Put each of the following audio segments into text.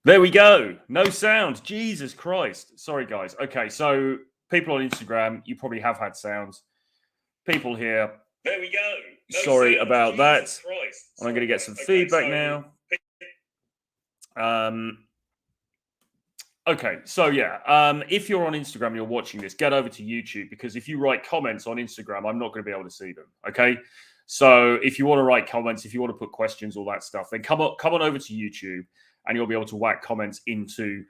There we go. No sound. Jesus Christ. Sorry, guys. Okay, so people on Instagram, you probably have had sounds. People here. There we go. No sorry sound. About Jesus that. Christ. I'm going to get some feedback now. Okay, so yeah, if you're on Instagram and you're watching this, get over to YouTube, because if you write comments on Instagram, I'm not going to be able to see them. Okay, so if you want to write comments, if you want to put questions, all that stuff, then come on over to YouTube, and you'll be able to whack comments into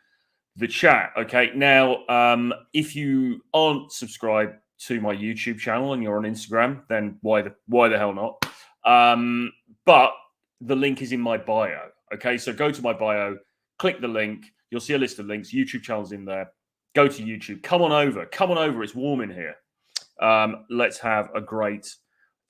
the chat. Okay, now if you aren't subscribed to my YouTube channel and you're on Instagram, then why the hell not? But the link is in my bio. Okay, so go to my bio, click the link. You'll see a list of links. YouTube channel's in there. Go to YouTube. Come on over. Come on over. It's warm in here. Let's have a great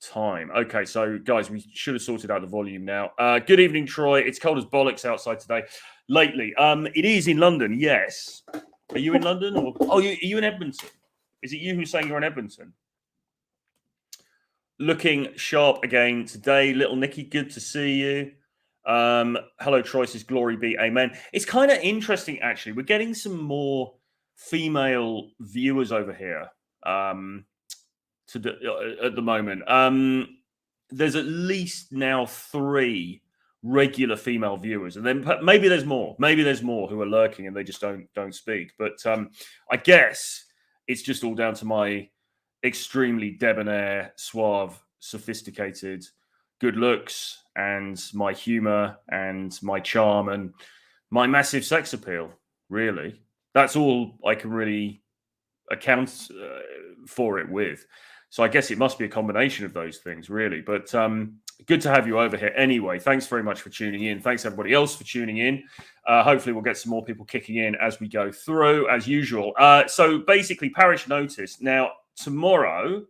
time. Okay, so guys, we should have sorted out the volume now. Good evening, Troy. It's cold as bollocks outside today. Lately, it is in London. Yes. Are you in London? Or are you in Edmonton? Is it you who's saying you're in Edmonton? Looking sharp again today, little Nicky. Good to see you. Hello, Troy says glory be, amen. It's kind of interesting, actually. We're getting some more female viewers over here at the moment. There's at least now 3 regular female viewers, and then maybe there's more. Maybe there's more who are lurking and they just don't speak. But I guess it's just all down to my extremely debonair, suave, sophisticated good looks and my humor and my charm and my massive sex appeal. Really, that's all I can really account for it with. So I guess it must be a combination of those things, really. But good to have you over here anyway. Thanks very much for tuning in. Thanks everybody else for tuning in. Hopefully we'll get some more people kicking in as we go through, as usual. So basically, parish notice. Now, tomorrow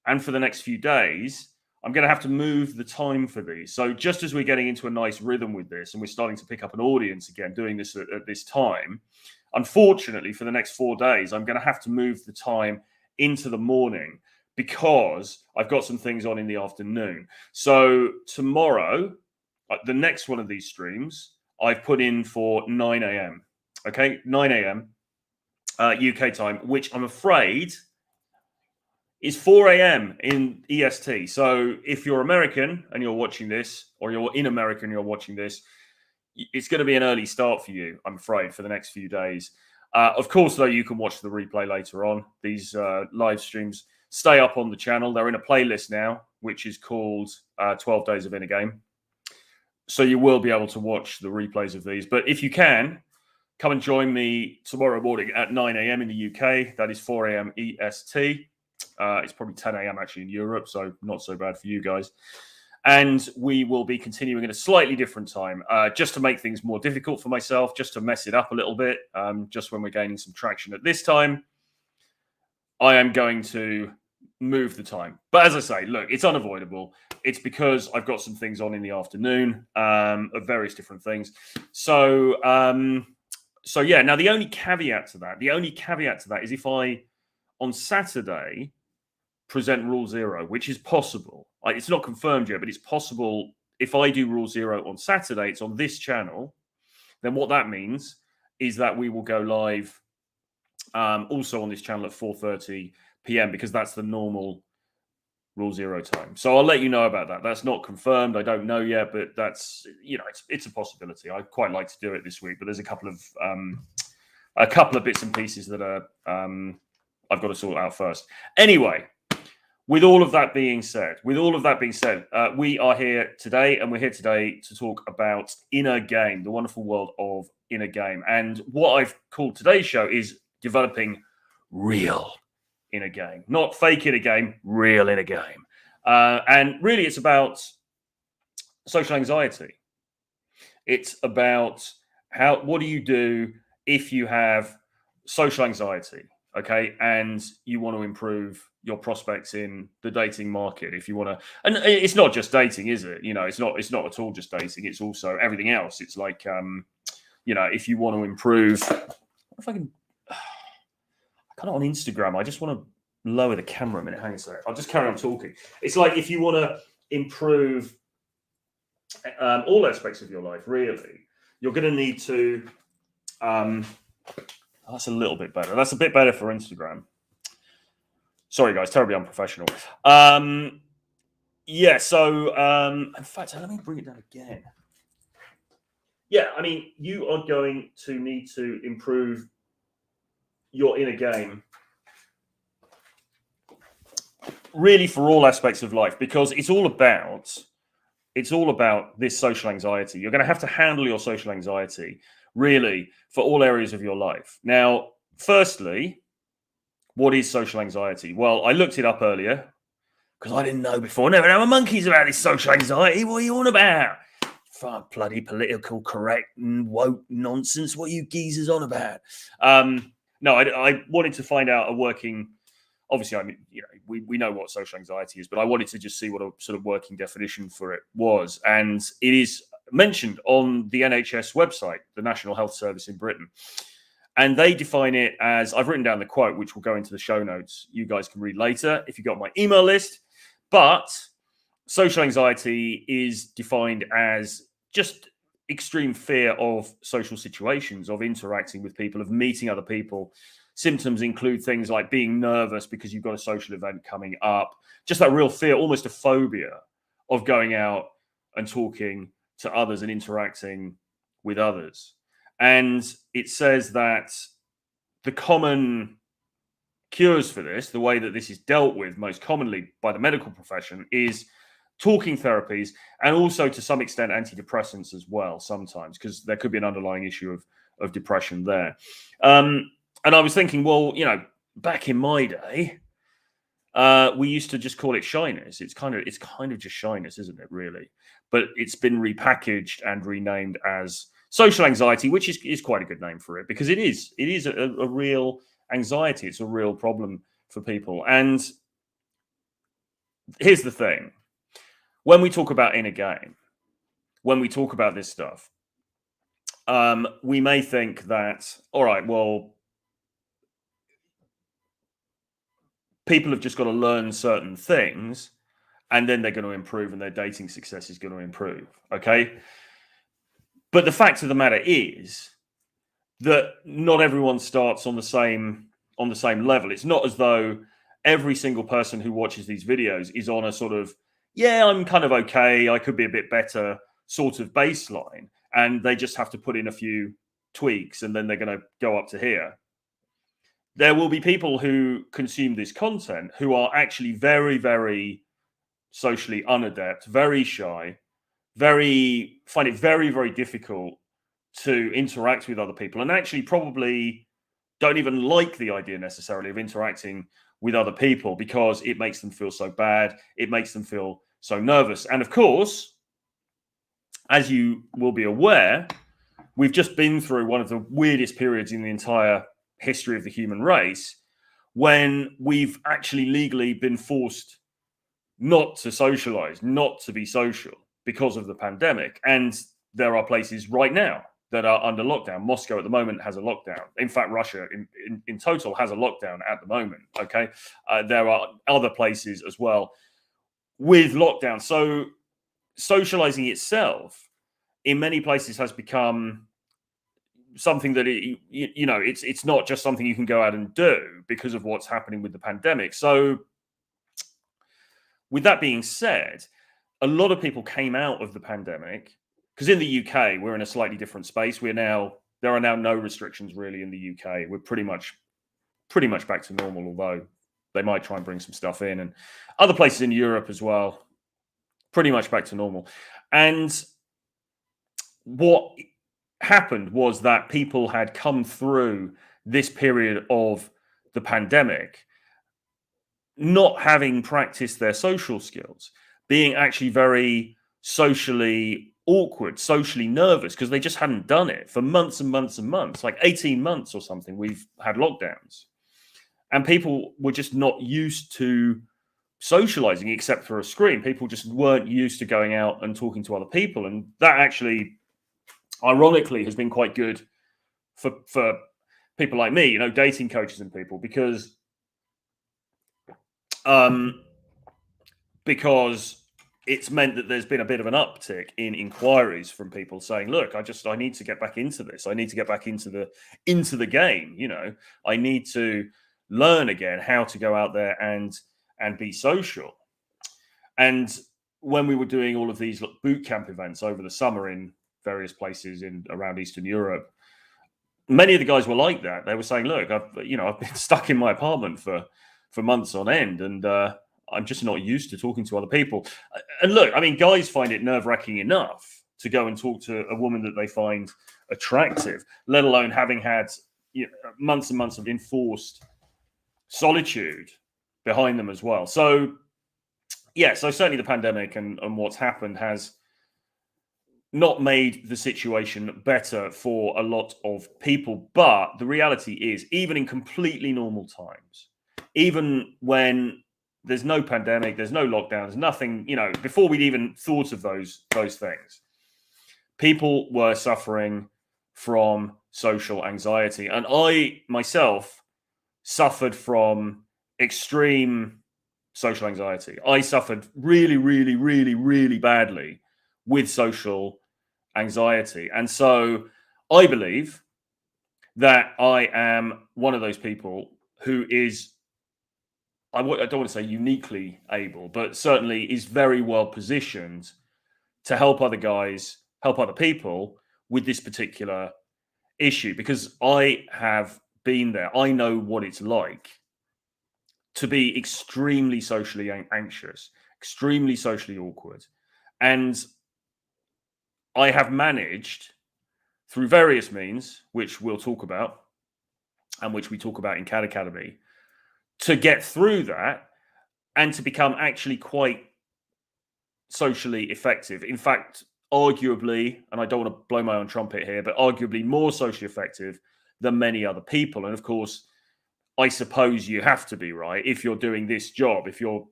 and for the next few days, I'm going to have to move the time for these. So just as we're getting into a nice rhythm with this and we're starting to pick up an audience again, doing this at this time, unfortunately, for the next 4 days, I'm going to have to move the time into the morning because I've got some things on in the afternoon. So tomorrow, the next one of these streams, I've put in for 9 a.m. Okay, 9 a.m. UK time, which I'm afraid is 4 a.m. in EST. So if you're American and you're watching this, or you're in America and you're watching this, it's going to be an early start for you, I'm afraid, for the next few days. Of course, though, you can watch the replay later on. These live streams stay up on the channel. They're in a playlist now, which is called 12 Days of Inner Game. So you will be able to watch the replays of these. But if you can, come and join me tomorrow morning at 9 a.m. in the UK. That is 4 a.m. EST. It's probably 10 a.m. actually in Europe, so not so bad for you guys. And we will be continuing at a slightly different time, just to make things more difficult for myself, just to mess it up a little bit, just when we're gaining some traction at this time. I am going to move the time. But as I say, look, it's unavoidable. It's because I've got some things on in the afternoon of various different things. So yeah, now the only caveat to that is if I, on Saturday, present Rule Zero, which is possible. It's not confirmed yet, but it's possible. If I do Rule Zero on Saturday, it's on this channel, then what that means is that we will go live also on this channel at 4:30 p.m. because that's the normal Rule Zero time. So I'll let you know about that. That's not confirmed. I don't know yet, but that's, it's a possibility. I'd quite like to do it this week, but there's a couple of bits and pieces that are I've got to sort out first. Anyway, with all of that being said, we are here today, and we're here today to talk about Inner Game, the wonderful world of Inner Game. And what I've called today's show is developing real Inner Game, not fake Inner Game, real Inner Game. And really, it's about social anxiety. It's about what do you do if you have social anxiety? Okay, and you want to improve your prospects in the dating market. If you want to, and it's not just dating, is it? It's not at all just dating. It's also everything else. It's like, if you want to improve. If I can, I can't on Instagram. I just want to lower the camera a minute. Hang on a second. I'll just carry on talking. It's like if you want to improve all aspects of your life, really. you're going to need to. That's a little bit better. That's a bit better for Instagram. Sorry, guys, terribly unprofessional. Yeah, so in fact, let me bring it down again. Yeah, I mean, you are going to need to improve your inner game really for all aspects of life, because it's all about this social anxiety. You're going to have to handle your social anxiety really for all areas of your life. Now, firstly, what is social anxiety? Well, I looked it up earlier because I didn't know before. Never know a monkeys about this social anxiety. What are you on about? Fuck, bloody political correct and woke nonsense. What are you geezers on about? No, I wanted to find out a working. Obviously, I mean, you know, we know what social anxiety is, but I wanted to just see what a sort of working definition for it was. And it is mentioned on the NHS website, the National Health Service in Britain. And they define it as, I've written down the quote, which will go into the show notes. You guys can read later if you got my email list. But social anxiety is defined as just extreme fear of social situations, of interacting with people, of meeting other people. Symptoms include things like being nervous because you've got a social event coming up, just that real fear, almost a phobia of going out and talking to others and interacting with others. And it says that the common cures for this, the way that this is dealt with most commonly by the medical profession, is talking therapies, and also to some extent antidepressants as well sometimes, because there could be an underlying issue of depression there. And I was thinking, well, you know, back in my day, we used to just call it shyness. It's kind of just shyness, isn't it, really? But it's been repackaged and renamed as social anxiety, which is quite a good name for it, because it is a real anxiety. It's a real problem for people. And here's the thing. When we talk about inner game, when we talk about this stuff, we may think that, all right, well, people have just got to learn certain things and then they're going to improve and their dating success is going to improve. Okay. But the fact of the matter is that not everyone starts on the same level. It's not as though every single person who watches these videos is on a sort of, yeah, I'm kind of okay, I could be a bit better sort of baseline. And they just have to put in a few tweaks and then they're going to go up to here. There will be people who consume this content who are actually very, very socially unadept, very shy, find it very, very difficult to interact with other people, and actually probably don't even like the idea necessarily of interacting with other people because it makes them feel so bad. It makes them feel so nervous. And of course, as you will be aware, we've just been through one of the weirdest periods in the entire history of the human race, when we've actually legally been forced not to socialize, not to be social because of the pandemic. And there are places right now that are under lockdown. Moscow at the moment has a lockdown. In fact, Russia in total has a lockdown at the moment. Okay. There are other places as well with lockdown. So socializing itself in many places has become something that it's not just something you can go out and do because of what's happening with the pandemic. So with that being said, a lot of people came out of the pandemic because in the UK we're in a slightly different space. There are now no restrictions really in the UK. We're pretty much back to normal, although they might try and bring some stuff in, and other places in Europe as well, pretty much back to normal. And what happened was that people had come through this period of the pandemic not having practiced their social skills, being actually very socially awkward, socially nervous, because they just hadn't done it for months and months and months, like 18 months or something. We've had lockdowns and people were just not used to socializing except for a screen. People just weren't used to going out and talking to other people. And that actually, ironically, has been quite good for people like me, dating coaches and people, because it's meant that there's been a bit of an uptick in inquiries from people saying, look, I need to get back into this. I need to get back into the game. You know, I need to learn again how to go out there and be social. And when we were doing all of these boot camp events over the summer in various places in around Eastern Europe, many of the guys were like that. They were saying, look, I've been stuck in my apartment for months on end, and I'm just not used to talking to other people. And look, I mean, guys find it nerve-wracking enough to go and talk to a woman that they find attractive, let alone having had months and months of enforced solitude behind them as well. So, yeah, so certainly the pandemic and what's happened has not made the situation better for a lot of people. But the reality is, even in completely normal times, even when there's no pandemic, there's no lockdowns, nothing, before we'd even thought of those things, people were suffering from social anxiety. And I myself suffered from extreme social anxiety. I suffered really, really, really, really badly with social anxiety. And so I believe that I am one of those people who is, I don't want to say uniquely able, but certainly is very well positioned to help other guys, help other people with this particular issue, because I have been there. I know what it's like to be extremely socially anxious, extremely socially awkward. And I have managed through various means, which we'll talk about and which we talk about in CAD Academy, to get through that and to become actually quite socially effective. In fact, arguably, and I don't want to blow my own trumpet here, but arguably more socially effective than many other people. And of course, I suppose you have to be, right, if you're doing this job, if you're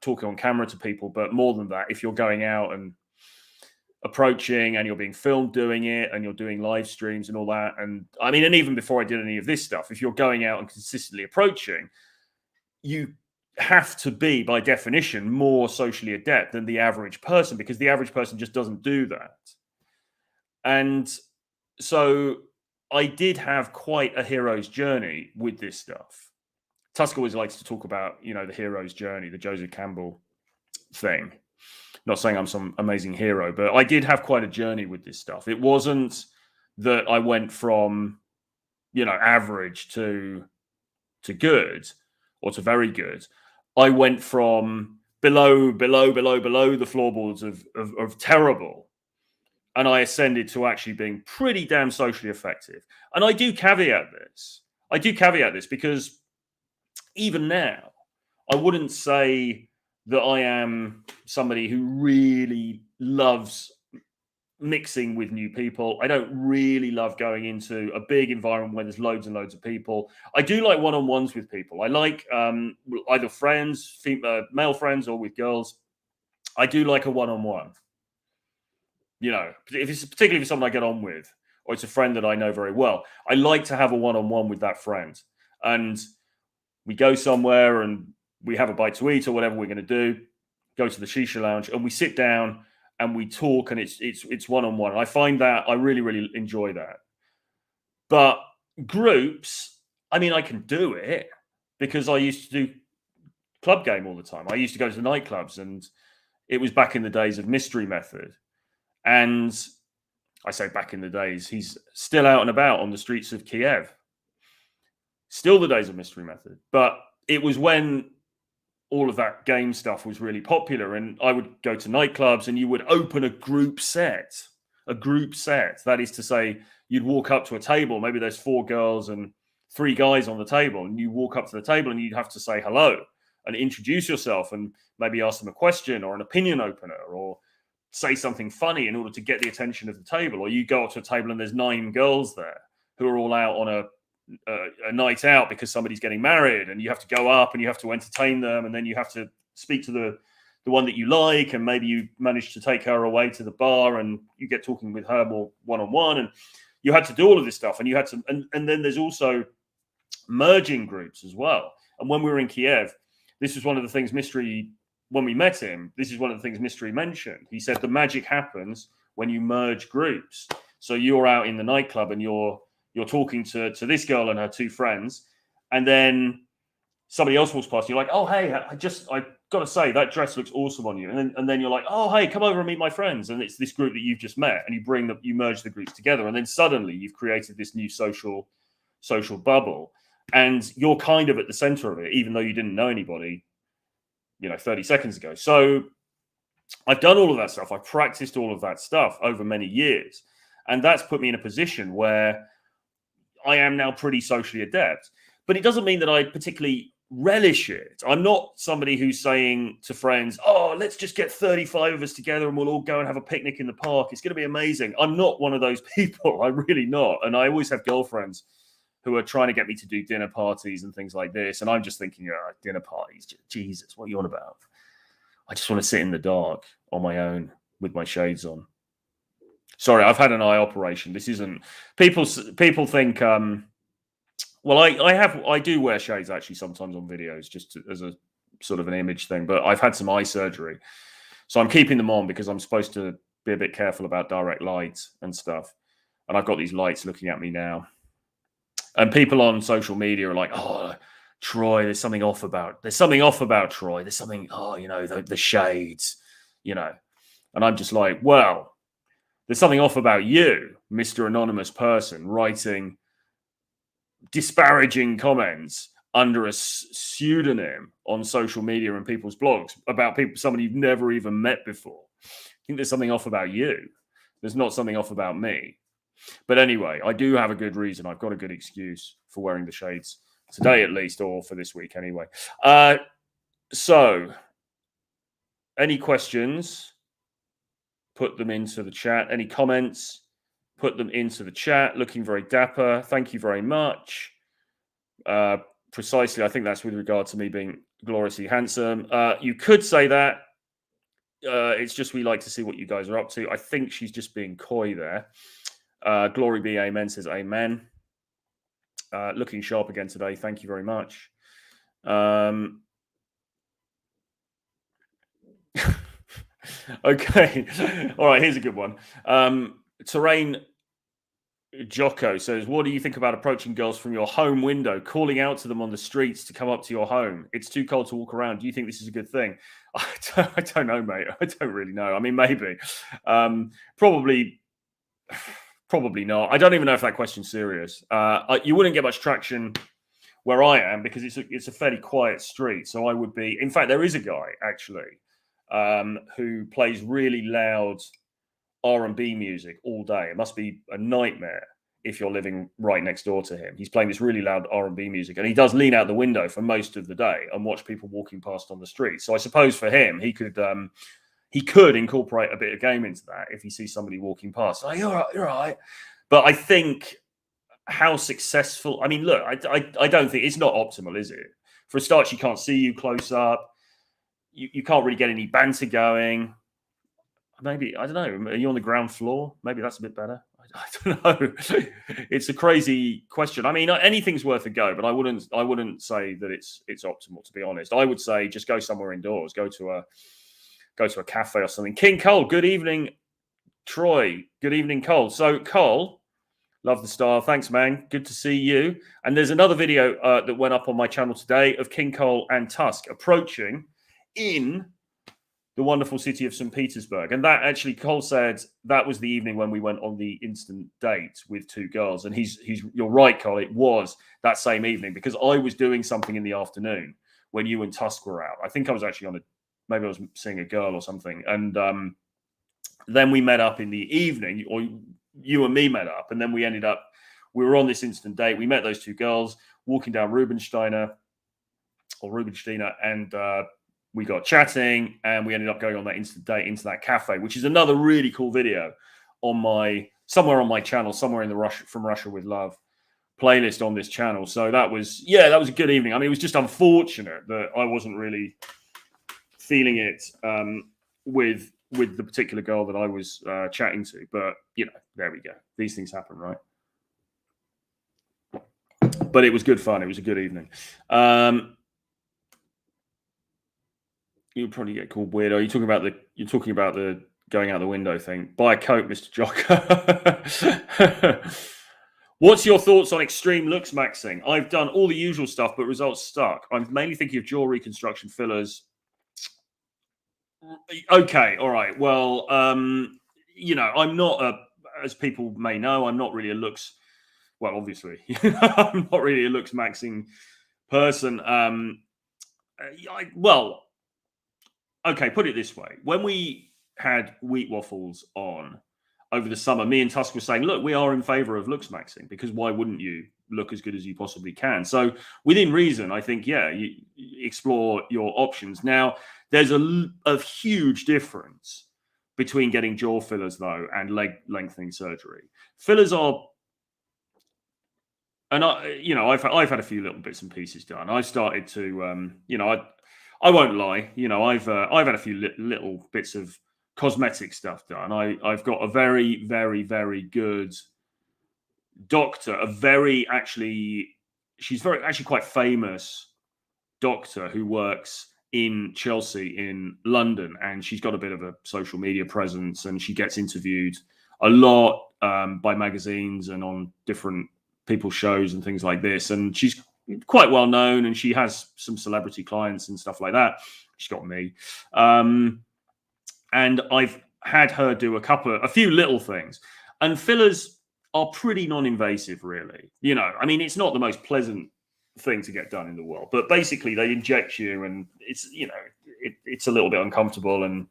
talking on camera to people, but more than that, if you're going out and approaching and you're being filmed doing it and you're doing live streams and all that. And I mean, and even before I did any of this stuff, if you're going out and consistently approaching, you have to be, by definition, more socially adept than the average person, because the average person just doesn't do that. And so I did have quite a hero's journey with this stuff. Tusk always likes to talk about, the hero's journey, the Joseph Campbell thing. Not saying I'm some amazing hero, but I did have quite a journey with this stuff. It wasn't that I went from, average to good or to very good. I went from below the floorboards of terrible, and I ascended to actually being pretty damn socially effective. And I do caveat this because even now, I wouldn't say that I am somebody who really loves mixing with new people. I don't really love going into a big environment where there's loads and loads of people. I do like one-on-ones with people. I like either friends, male friends, or with girls. I do like a one-on-one. If it's particularly if someone I get on with, or it's a friend that I know very well, I like to have a one-on-one with that friend. And we go somewhere and we have a bite to eat or whatever we're going to do, go to the shisha lounge, and we sit down and we talk, and it's one-on-one. I find that I really, really enjoy that. But groups, I mean, I can do it because I used to do club game all the time. I used to go to the nightclubs, and it was back in the days of Mystery Method. And I say back in the days, he's still out and about on the streets of Kiev. Still the days of Mystery Method. But it was when all of that game stuff was really popular, and I would go to nightclubs and you would open a group set. That is to say, you'd walk up to a table, maybe there's 4 girls and 3 guys on the table, and you walk up to the table and you'd have to say hello and introduce yourself and maybe ask them a question or an opinion opener or say something funny in order to get the attention of the table. Or you go up to a table and there's 9 girls there who are all out on a night out because somebody's getting married, and you have to go up and you have to entertain them, and then you have to speak to the one that you like, and maybe you manage to take her away to the bar and you get talking with her more one-on-one, and you had to do all of this stuff, and you had to and then there's also merging groups as well. And when we were in Kiev, this was one of the things Mystery when we met him, this is one of the things Mystery mentioned. He said the magic happens when you merge groups. So you're out in the nightclub and you're talking to this girl and her two friends, and then somebody else walks past. You're like, oh hey, I got to say that dress looks awesome on you, and then you're like, oh hey, come over and meet my friends, and it's this group that you've just met, and you merge the groups together, and then suddenly you've created this new social bubble, and you're kind of at the center of it, even though you didn't know anybody, 30 seconds ago. So I've done all of that stuff. I've practiced all of that stuff over many years, and that's put me in a position where I am now pretty socially adept. But it doesn't mean that I particularly relish it. I'm not somebody who's saying to friends, oh, let's just get 35 of us together and we'll all go and have a picnic in the park. It's going to be amazing. I'm not one of those people. I'm really not. And I always have girlfriends who are trying to get me to do dinner parties and things like this. And I'm just thinking, dinner parties, Jesus, what are you on about? I just want to sit in the dark on my own with my shades on. Sorry, I've had an eye operation. This isn't... People think... Well, I do wear shades actually sometimes on videos, just as a sort of an image thing. But I've had some eye surgery, so I'm keeping them on because I'm supposed to be a bit careful about direct light and stuff. And I've got these lights looking at me now. And people on social media are like, "Oh, Troy, there's something off about Troy. There's something, the shades, And I'm just like, well, there's something off about you, Mr. Anonymous person, writing disparaging comments under a pseudonym on social media and people's blogs about somebody you've never even met before. I think there's something off about you. There's not something off about me. But anyway, I do have a good reason. I've got a good excuse for wearing the shades today, at least, or for this week anyway. So any questions, put them into the chat. Any comments, put them into the chat. Looking very dapper. Thank you very much. Precisely, I think that's with regard to me being gloriously handsome. You could say that. It's just we like to see what you guys are up to. I think she's just being coy there. Glory be, amen, says amen. Looking sharp again today. Thank you very much. Okay. All right, here's a good one. Terrain Jocko says, what do you think about approaching girls from your home window, calling out to them on the streets to come up to your home? It's too cold to walk around. Do you think this is a good thing? I don't know, mate. I don't really know. I mean, maybe. Probably not. I don't even know if that question's serious. You wouldn't get much traction where I am because it's a fairly quiet street. So I would be... In fact, there is a guy, actually, who plays really loud R&B music all day. It must be a nightmare if you're living right next door to him. He's playing this really loud R&B music, and he does lean out the window for most of the day and watch people walking past on the street. So I suppose for him, he could incorporate a bit of game into that if he sees somebody walking past. Oh, you're right. But I think how successful... I mean, look, I don't think... It's not optimal, is it? For a start, she can't see you close up. You can't really get any banter going. Maybe, I don't know, are you on the ground floor? Maybe that's a bit better. I don't know. It's a crazy question. I mean, anything's worth a go, but I wouldn't say that it's optimal, to be honest. I would say just go somewhere indoors, go to a cafe or something. King Cole, good evening, Troy. Good evening, Cole. So Cole, love the star. Thanks, man. Good to see you. And there's another video that went up on my channel today of King Cole and Tusk approaching in the wonderful city of St. Petersburg. And that actually, Cole said that was the evening when we went on the instant date with two girls. And you're right, Cole, it was that same evening because I was doing something in the afternoon when you and Tusk were out. I think I was actually maybe I was seeing a girl or something. And then we met up in the evening, or you and me met up. And then we were on this instant date. We met those two girls walking down Rubensteiner, and we got chatting, and we ended up going on that instant date into that cafe, which is another really cool video somewhere on my channel, somewhere in the From Russia with Love playlist on this channel. So that was a good evening. I mean, it was just unfortunate that I wasn't really feeling it with the particular girl that I was chatting to. But, there we go. These things happen, right? But it was good fun. It was a good evening. You'll probably get called weirdo. You're talking about the going out the window thing. Buy a Coke, Mr. Jocker. What's your thoughts on extreme looks maxing? I've done all the usual stuff, but results stuck. I'm mainly thinking of jaw reconstruction fillers. Okay, all right. Well, you know, I'm not as people may know, I'm not really a looks. Well, obviously, I'm not really a looks maxing person. Well, okay, put it this way. When we had wheat waffles on over the summer, me and Tusk were saying, look, we are in favor of looks maxing because why wouldn't you look as good as you possibly can? So within reason, I think, yeah, you explore your options. Now, there's a huge difference between getting jaw fillers, though, and leg lengthening surgery. Fillers are, and I've had a few little bits and pieces done. I started to, I won't lie, I've had a few little bits of cosmetic stuff done. I've got a very, very, very good doctor, she's actually quite famous doctor who works in Chelsea in London, and she's got a bit of a social media presence, and she gets interviewed a lot by magazines and on different people's shows and things like this, and she's quite well known, and she has some celebrity clients and stuff like that. She's got me, and I've had her do a few little things, and fillers are pretty non-invasive, really. I mean, it's not the most pleasant thing to get done in the world, but basically they inject you, and it's it's a little bit uncomfortable, and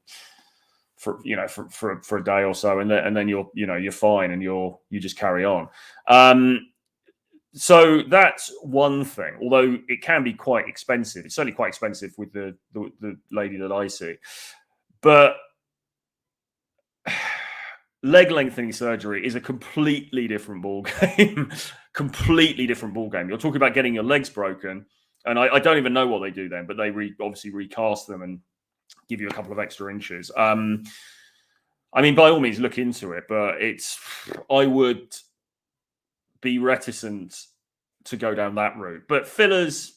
for a day or so, and then you're fine, and you just carry on. So that's one thing, although it can be quite expensive. It's certainly quite expensive with the lady that I see. But leg lengthening surgery is a completely different ball game. Completely different ball game. You're talking about getting your legs broken, and I don't even know what they do then, but they obviously recast them and give you a couple of extra inches. I mean, by all means, look into it, but I would be reticent to go down that route. But fillers,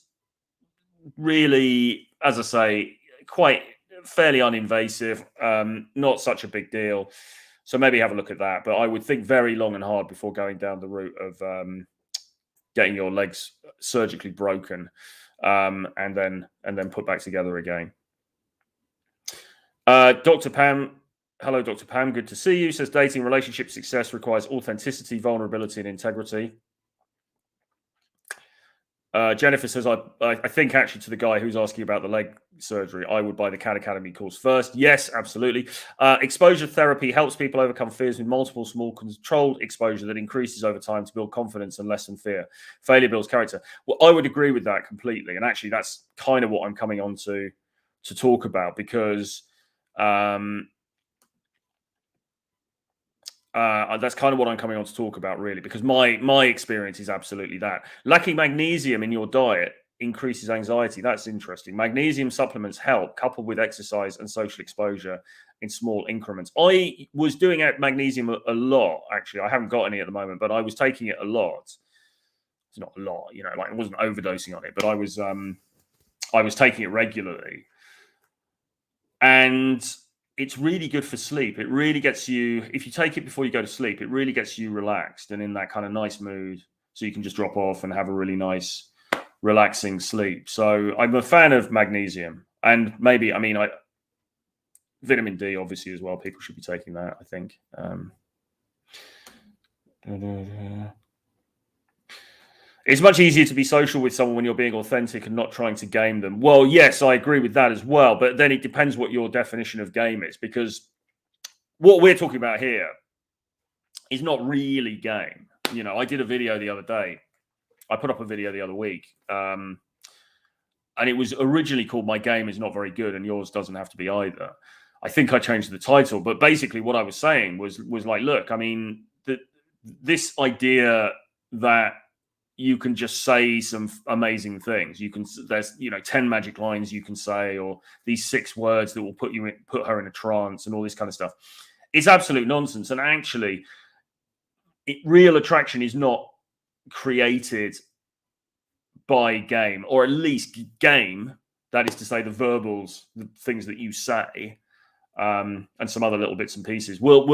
really, as I say, quite fairly uninvasive, not such a big deal. So maybe have a look at that. But I would think very long and hard before going down the route of getting your legs surgically broken and then put back together again. Dr. Pam. Hello, Dr. Pam. Good to see you. Says dating relationship success requires authenticity, vulnerability, and integrity. Jennifer says, I think actually to the guy who's asking about the leg surgery, I would buy the CAD Academy course first. Yes, absolutely. Exposure therapy helps people overcome fears with multiple small controlled exposure that increases over time to build confidence and lessen fear. Failure builds character. Well, I would agree with that completely. And actually, that's kind of what I'm coming on to talk about, because that's kind of what I'm coming on to talk about, really, because my experience is absolutely that. Lacking magnesium in your diet increases anxiety. That's interesting. Magnesium supplements help, coupled with exercise and social exposure in small increments. I was doing magnesium a lot, actually. I haven't got any at the moment, but I was taking it a lot. It's not a lot, like I wasn't overdosing on it, but I was taking it regularly. And it's really good for sleep. It really gets you, if you take it before you go to sleep, it really gets you relaxed and in that kind of nice mood, so you can just drop off and have a really nice, relaxing sleep. So I'm a fan of magnesium, and maybe, vitamin D, obviously, as well. People should be taking that, I think. It's much easier to be social with someone when you're being authentic and not trying to game them. Well, yes, I agree with that as well. But then it depends what your definition of game is, because what we're talking about here is not really game. I did a video the other day. I put up a video the other week. And it was originally called My Game is Not Very Good and Yours Doesn't Have to Be Either. I think I changed the title. But basically what I was saying was like, look, I mean, this idea that you can just say some amazing things. There's 10 magic lines you can say, or these 6 words that will put her in a trance, and all this kind of stuff. It's absolute nonsense. And actually, real attraction is not created by game, or at least game That is to say, the verbals, the things that you say, and some other little bits and pieces will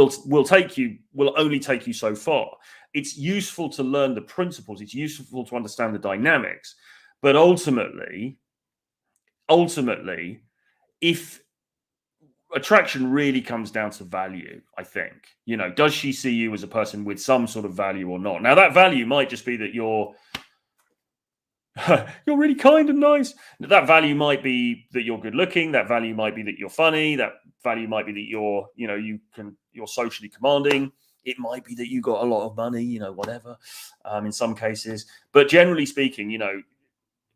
only take you so far. It's useful to learn the principles. It's useful to understand the dynamics, but ultimately, if attraction really comes down to value, I think, does she see you as a person with some sort of value or not? Now, that value might just be that you're really kind and nice. That value might be that you're good looking. That value might be that you're funny. That value might be that you're socially commanding. It might be that you got a lot of money, whatever, in some cases. But generally speaking,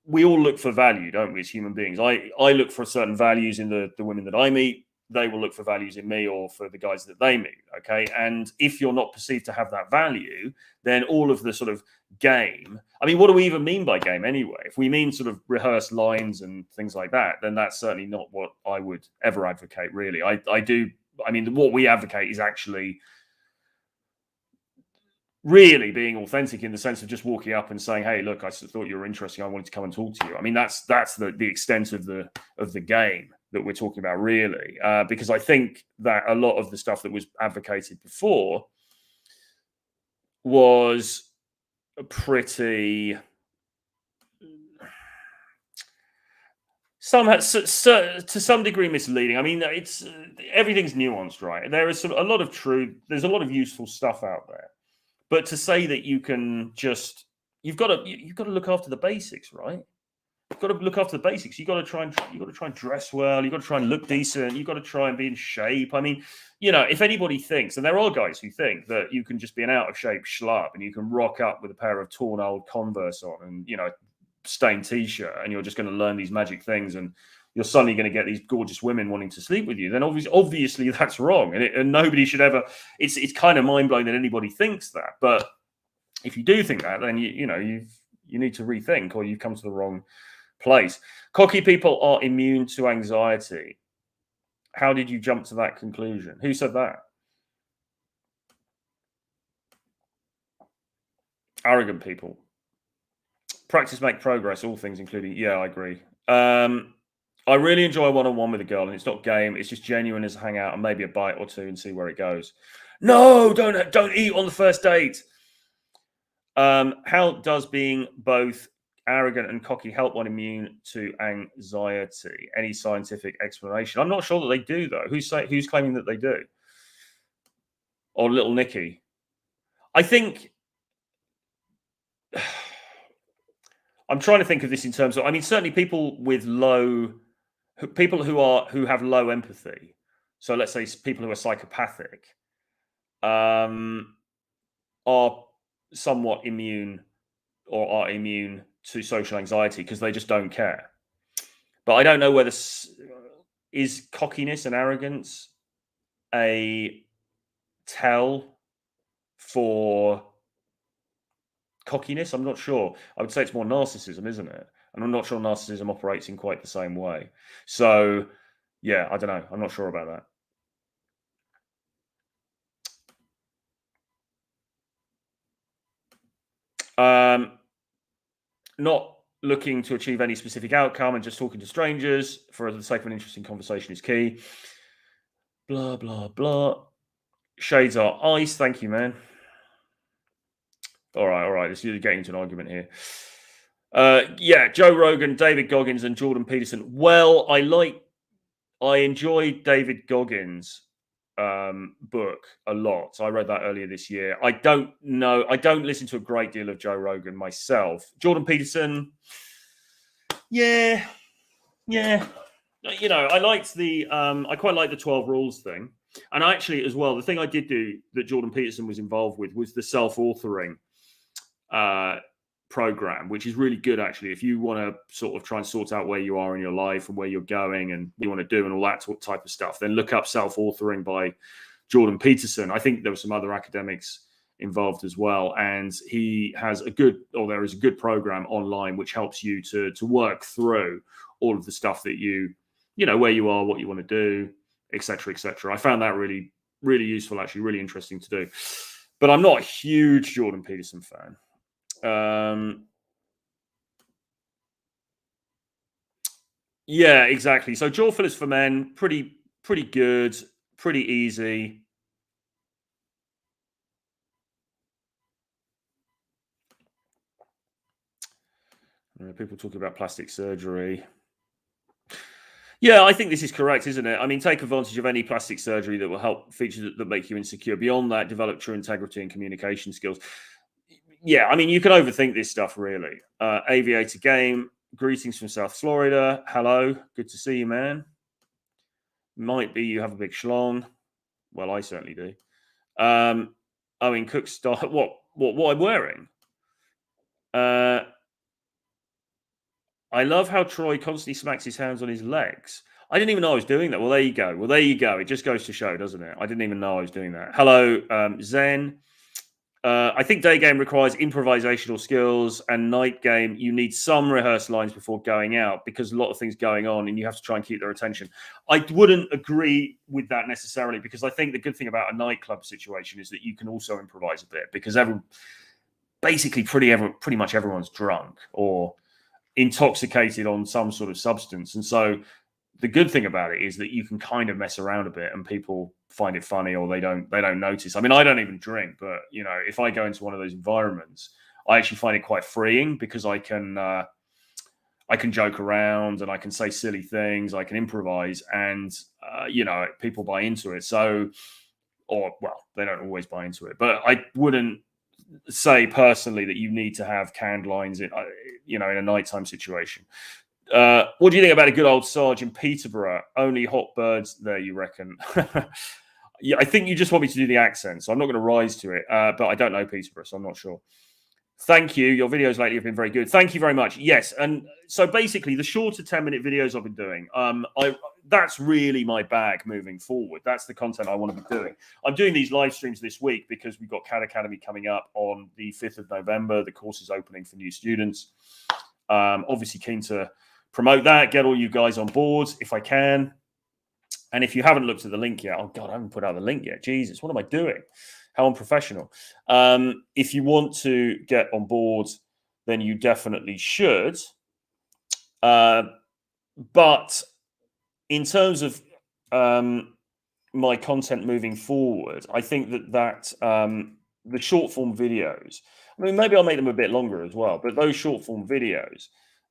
we all look for value, don't we, as human beings? I look for certain values in the women that I meet. They will look for values in me or for the guys that they meet. Okay. And if you're not perceived to have that value, then all of the sort of game, I mean, what do we even mean by game anyway? If we mean sort of rehearsed lines and things like that, then that's certainly not what I would ever advocate, really. What we advocate is actually really being authentic in the sense of just walking up and saying, hey, look, I thought you were interesting. I wanted to come and talk to you. I mean, that's the extent of the game that we're talking about, really, because I think that a lot of the stuff that was advocated before was pretty somehow to some degree misleading. I mean, it's everything's nuanced, right? There is a lot of truth. There's a lot of useful stuff out there, but to say that you can just you've got to look after the basics, right? You've got to look after the basics. You've got to try and dress well. You've got to try and look decent. You've got to try and be in shape. I mean, if anybody thinks, and there are guys who think that you can just be an out of shape schlub and you can rock up with a pair of torn old Converse on and stained t-shirt and you're just going to learn these magic things and you're suddenly going to get these gorgeous women wanting to sleep with you, then obviously that's wrong, and nobody should ever. It's kind of mind blowing that anybody thinks that, but if you do think that, then you need to rethink, or you've come to the wrong place. Cocky people are immune to anxiety. How did you jump to that conclusion? Who said that? Arrogant people. Practice make progress, all things including. Yeah, I agree. I really enjoy one-on-one with a girl, and it's not game. It's just genuine as a hangout and maybe a bite or two and see where it goes. No, don't eat on the first date. How does being both arrogant and cocky help one immune to anxiety? Any scientific explanation? I'm not sure that they do, though. Who's claiming that they do? Or little Nicky? I think I'm trying to think of this in terms of. I mean, certainly people who have low empathy. So let's say people who are psychopathic are somewhat immune or are immune to social anxiety because they just don't care. But I don't know whether is cockiness and arrogance a tell for cockiness. I'm not sure. I would say it's more narcissism, isn't it? And I'm not sure narcissism operates in quite the same way. So, yeah, I don't know. I'm not sure about that. Not looking to achieve any specific outcome and just talking to strangers for the sake of an interesting conversation is key. Blah, blah, blah. Shades are ice. Thank you, man. All right. This is getting into an argument here. Yeah, Joe Rogan, David Goggins, and Jordan Peterson. Well, I enjoyed David Goggins' book a lot. I read that earlier this year. I don't listen to a great deal of Joe Rogan myself. Jordan Peterson, yeah. I liked I quite like the 12 rules thing. And actually, as well, the thing I did do that Jordan Peterson was involved with was the self-authoring program, which is really good, actually. If you want to sort of try and sort out where you are in your life and where you're going and what you want to do and all that type of stuff, then look up self-authoring by Jordan Peterson. I think there were some other academics involved as well. And there is a good program online which helps you to work through all of the stuff that where you are, what you want to do, etc., etc. I found that really, really useful, actually, really interesting to do. But I'm not a huge Jordan Peterson fan. Yeah, exactly. So jaw fillers for men, pretty good, pretty easy. People talking about plastic surgery. Yeah, I think this is correct, isn't it? I mean, take advantage of any plastic surgery that will help features that make you insecure. Beyond that, develop true integrity and communication skills. Yeah, I mean, you can overthink this stuff, really. Aviator Game, greetings from South Florida. Hello, good to see you, man. Might be you have a big schlong. Well, I certainly do. Owen Cook style. What I'm wearing? I love how Troy constantly smacks his hands on his legs. I didn't even know I was doing that. Well, there you go. Well, there you go. It just goes to show, doesn't it? I didn't even know I was doing that. Hello, Zen. I think day game requires improvisational skills, and night game you need some rehearsed lines before going out because a lot of things going on, and you have to try and keep their attention. I wouldn't agree with that necessarily because I think the good thing about a nightclub situation is that you can also improvise a bit because basically pretty much everyone's drunk or intoxicated on some sort of substance, and so the good thing about it is that you can kind of mess around a bit and people find it funny or they don't notice. I mean, I don't even drink, but you know, if I go into one of those environments, I actually find it quite freeing because I can joke around and I can say silly things, I can improvise, and you know, people buy into it. So, or well, they don't always buy into it, but I wouldn't say personally that you need to have canned lines in, you know, in a nighttime situation. What do you think about a good old Sarge in Peterborough? Only hot birds there, you reckon? Yeah, I think you just want me to do the accent, so I'm not going to rise to it. But I don't know Peterborough, so I'm not sure. Thank you. Your videos lately have been very good. Thank you very much. Yes, and so basically, the shorter 10-minute videos I've been doing, that's really my bag moving forward. That's the content I want to be doing. I'm doing these live streams this week because we've got CAD Academy coming up on the 5th of November. The course is opening for new students. Obviously, keen to promote that, get all you guys on board if I can. And if you haven't looked at the link yet, oh God, I haven't put out the link yet. Jesus, what am I doing? How unprofessional. If you want to get on board, then you definitely should. But in terms of my content moving forward, I think that the short form videos, I mean, maybe I'll make them a bit longer as well, but those short form videos,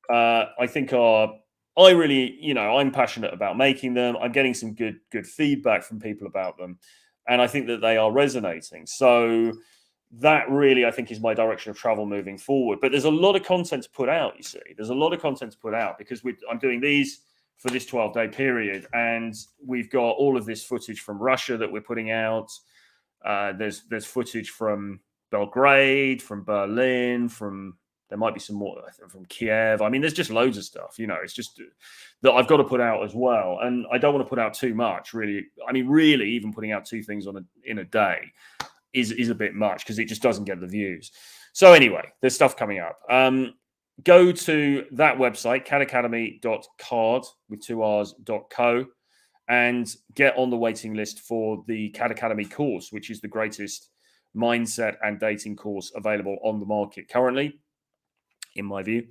I think I really, you know, I'm passionate about making them. I'm getting some good feedback from people about them, and I think that they are resonating. So that really, I think, is my direction of travel moving forward. But there's a lot of content to put out. You see, there's a lot of content to put out because I'm doing these for this 12-day period, and we've got all of this footage from Russia that we're putting out. There's footage from Belgrade, from Berlin, there might be some more from Kiev. I mean, there's just loads of stuff, you know, it's just that I've got to put out as well. And I don't want to put out too much, really. I mean, really, even putting out 2 things in a day is a bit much because it just doesn't get the views. So anyway, there's stuff coming up. Go to that website, cadacademy.card with 2 R's.co, and get on the waiting list for the CAD Academy course, which is the greatest mindset and dating course available on the market currently, in my view.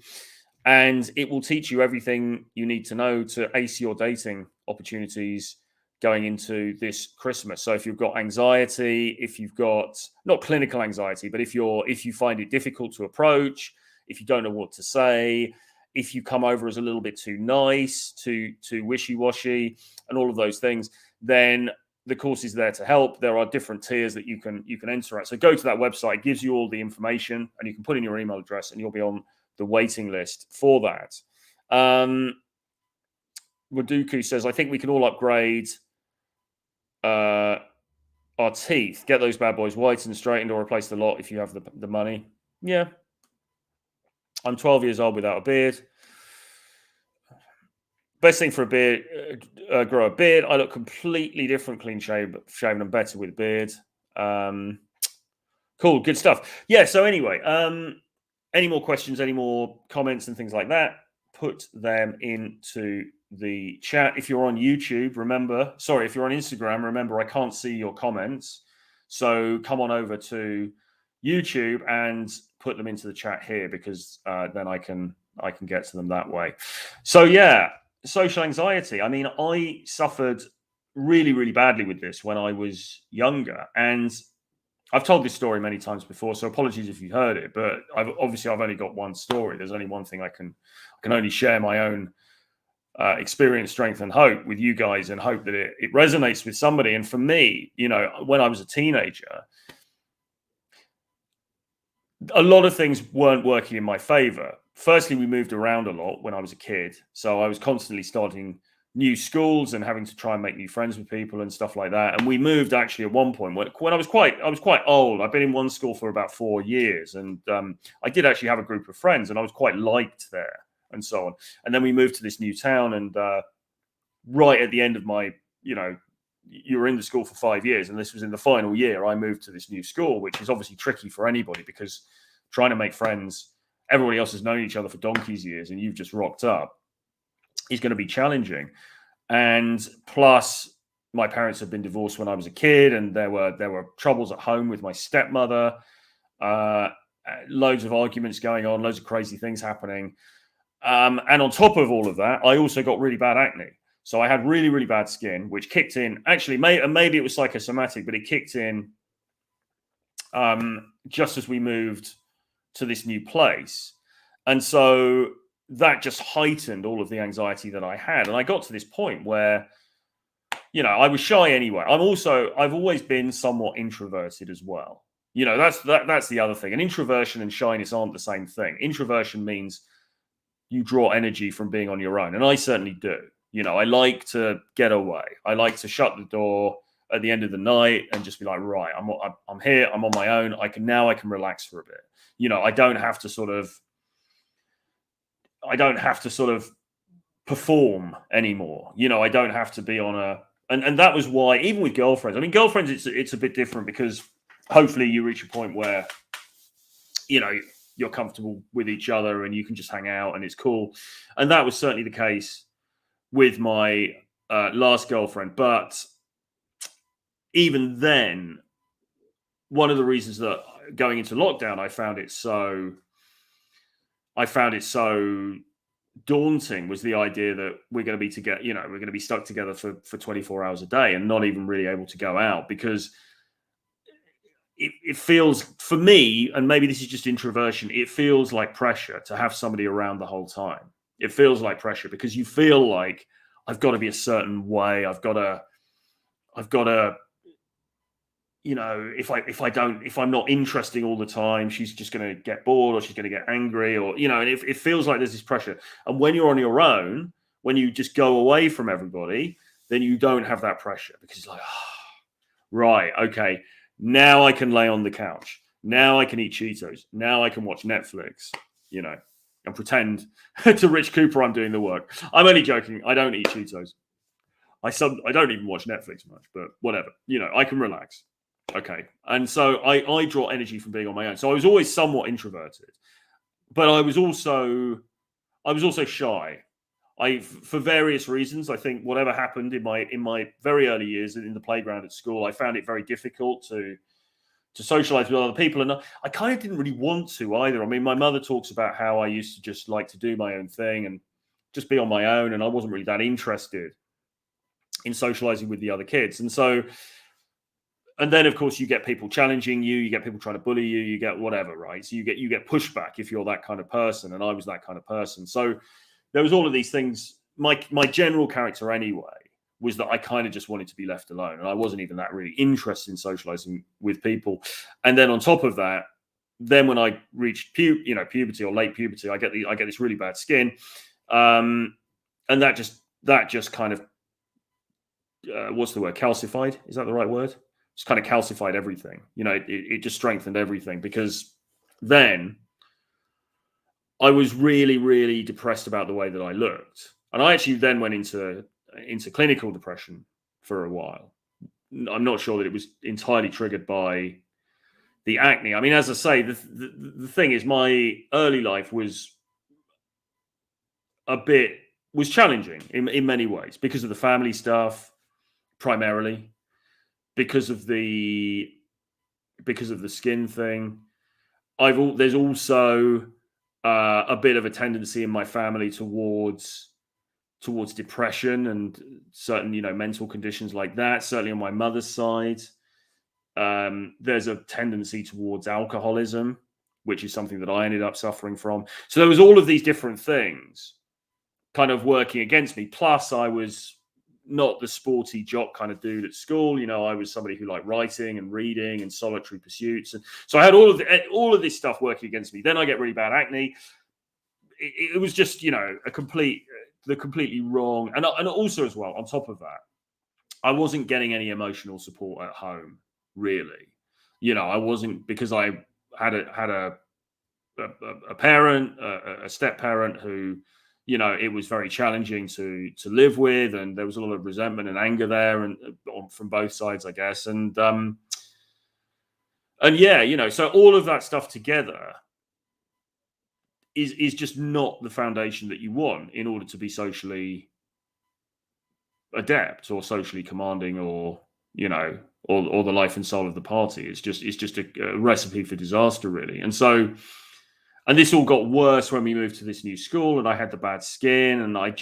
And it will teach you everything you need to know to ace your dating opportunities going into this Christmas. So if you've got anxiety, if you've got not clinical anxiety, but if you find it difficult to approach, if you don't know what to say, if you come over as a little bit too nice, too wishy-washy, and all of those things, then the course is there to help. There are different tiers that you can enter at. So go to that website. It gives you all the information, and you can put in your email address, and you'll be on the waiting list for that. Waduku says, I think we can all upgrade our teeth. Get those bad boys whitened, straightened, or replace the lot if you have the money. Yeah. I'm 12 years old without a beard. Best thing for a beard, grow a beard. I look completely different, clean shaven and better with a beard. Cool, good stuff. Yeah, so anyway, any more questions, any more comments and things like that, put them into the chat. If you're on YouTube, if you're on Instagram, remember I can't see your comments. So come on over to YouTube and put them into the chat here because then I can get to them that way. So yeah, social anxiety. I mean, I suffered really, really badly with this when I was younger, and I've told this story many times before, so apologies if you heard it. But I've only got one story. There's only one thing I can only share my own experience, strength, and hope with you guys, and hope that it resonates with somebody. And for me, when I was a teenager, a lot of things weren't working in my favor. Firstly, we moved around a lot when I was a kid, so I was constantly starting new schools and having to try and make new friends with people and stuff like that. And we moved actually at one point when I was quite old. I've been in one school for about 4 years, and I did actually have a group of friends, and I was quite liked there, and so on. And then we moved to this new town, and right at the end of my, you were in the school for 5 years, and this was in the final year, I moved to this new school, which is obviously tricky for anybody, because trying to make friends, everybody else has known each other for donkey's years, and you've just rocked up, is going to be challenging. And plus, my parents had been divorced when I was a kid, and there were troubles at home with my stepmother, loads of arguments going on, loads of crazy things happening. And on top of all of that, I also got really bad acne. So I had really, really bad skin, which kicked in. Actually, maybe it was psychosomatic, but it kicked in just as we moved to this new place. And so that just heightened all of the anxiety that I had. And I got to this point where, I was shy anyway. I've always been somewhat introverted as well. That's the other thing. And introversion and shyness aren't the same thing. Introversion means you draw energy from being on your own. And I certainly do. I like to get away. I like to shut the door at the end of the night and just be like, right, I'm here. I'm on my own. I can relax for a bit. I don't have to sort of perform anymore. I don't have to be on and that was why, even with girlfriends, girlfriends, it's a bit different, because hopefully you reach a point where, you're comfortable with each other and you can just hang out and it's cool. And that was certainly the case with my last girlfriend. But even then, one of the reasons that going into lockdown, I found it so daunting was the idea that we're going to be together, we're going to be stuck together for 24 hours a day and not even really able to go out, because it feels, for me, and maybe this is just introversion, it feels like pressure to have somebody around the whole time. It feels like pressure because you feel like I've got to be a certain way. I've got to, if I'm not interesting all the time, she's just going to get bored, or she's going to get angry, or, and it feels like there's this pressure. And when you're on your own, when you just go away from everybody, then you don't have that pressure, because it's like, right, okay, now I can lay on the couch. Now I can eat Cheetos. Now I can watch Netflix, and pretend to Rich Cooper I'm doing the work. I'm only joking. I don't eat Cheetos. I don't even watch Netflix much, but whatever. I can relax. Okay. And so I draw energy from being on my own. So I was always somewhat introverted, but I was also shy. For various reasons, I think whatever happened in my very early years in the playground at school, I found it very difficult to socialize with other people. And I kind of didn't really want to either. My mother talks about how I used to just like to do my own thing and just be on my own. And I wasn't really that interested in socializing with the other kids. And so, and then of course you get people challenging you, you get people trying to bully you, you get whatever, right? So you get pushback if you're that kind of person. And I was that kind of person. So there was all of these things. My general character anyway was that I kind of just wanted to be left alone. And I wasn't even that really interested in socializing with people. And then on top of that, then when I reached puberty or late puberty, I get this really bad skin. And that just kind of, what's the word? Calcified? Is that the right word? Just kind of calcified everything. It just strengthened everything, because then I was really, really depressed about the way that I looked. And I actually then went into clinical depression for a while. I'm not sure that it was entirely triggered by the acne. As I say, the thing is, my early life was challenging in many ways, because of the family stuff, primarily, because of the skin thing. There's also a bit of a tendency in my family towards towards depression and certain, mental conditions like that. Certainly on my mother's side, there's a tendency towards alcoholism, which is something that I ended up suffering from. So there was all of these different things kind of working against me. Plus, I was not the sporty jock kind of dude at school. I was somebody who liked writing and reading and solitary pursuits. And so I had all of this stuff working against me. Then I get really bad acne. It was just, the completely wrong. And also as well, on top of that, I wasn't getting any emotional support at home, really. I wasn't, because I had a parent, a step parent who, it was very challenging to live with, and there was a lot of resentment and anger there, and from both sides, I guess. And yeah, so all of that stuff together is just not the foundation that you want in order to be socially adept or socially commanding, or or the life and soul of the party. It's just a recipe for disaster, really. And this all got worse when we moved to this new school, and I had the bad skin, and I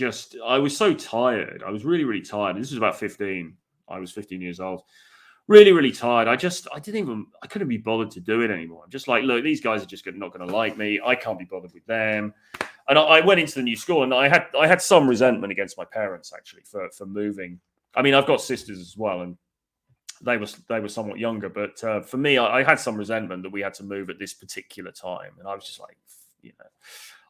was so tired. I was really, really tired. This was about 15. I was 15 years old. Really, really tired. I couldn't be bothered to do it anymore. I'm just like, look, these guys are just not going to like me. I can't be bothered with them. And I went into the new school, and I had some resentment against my parents, actually, for moving. I mean, I've got sisters as well, and they were somewhat younger, but for me, I had some resentment that we had to move at this particular time, and I was just like,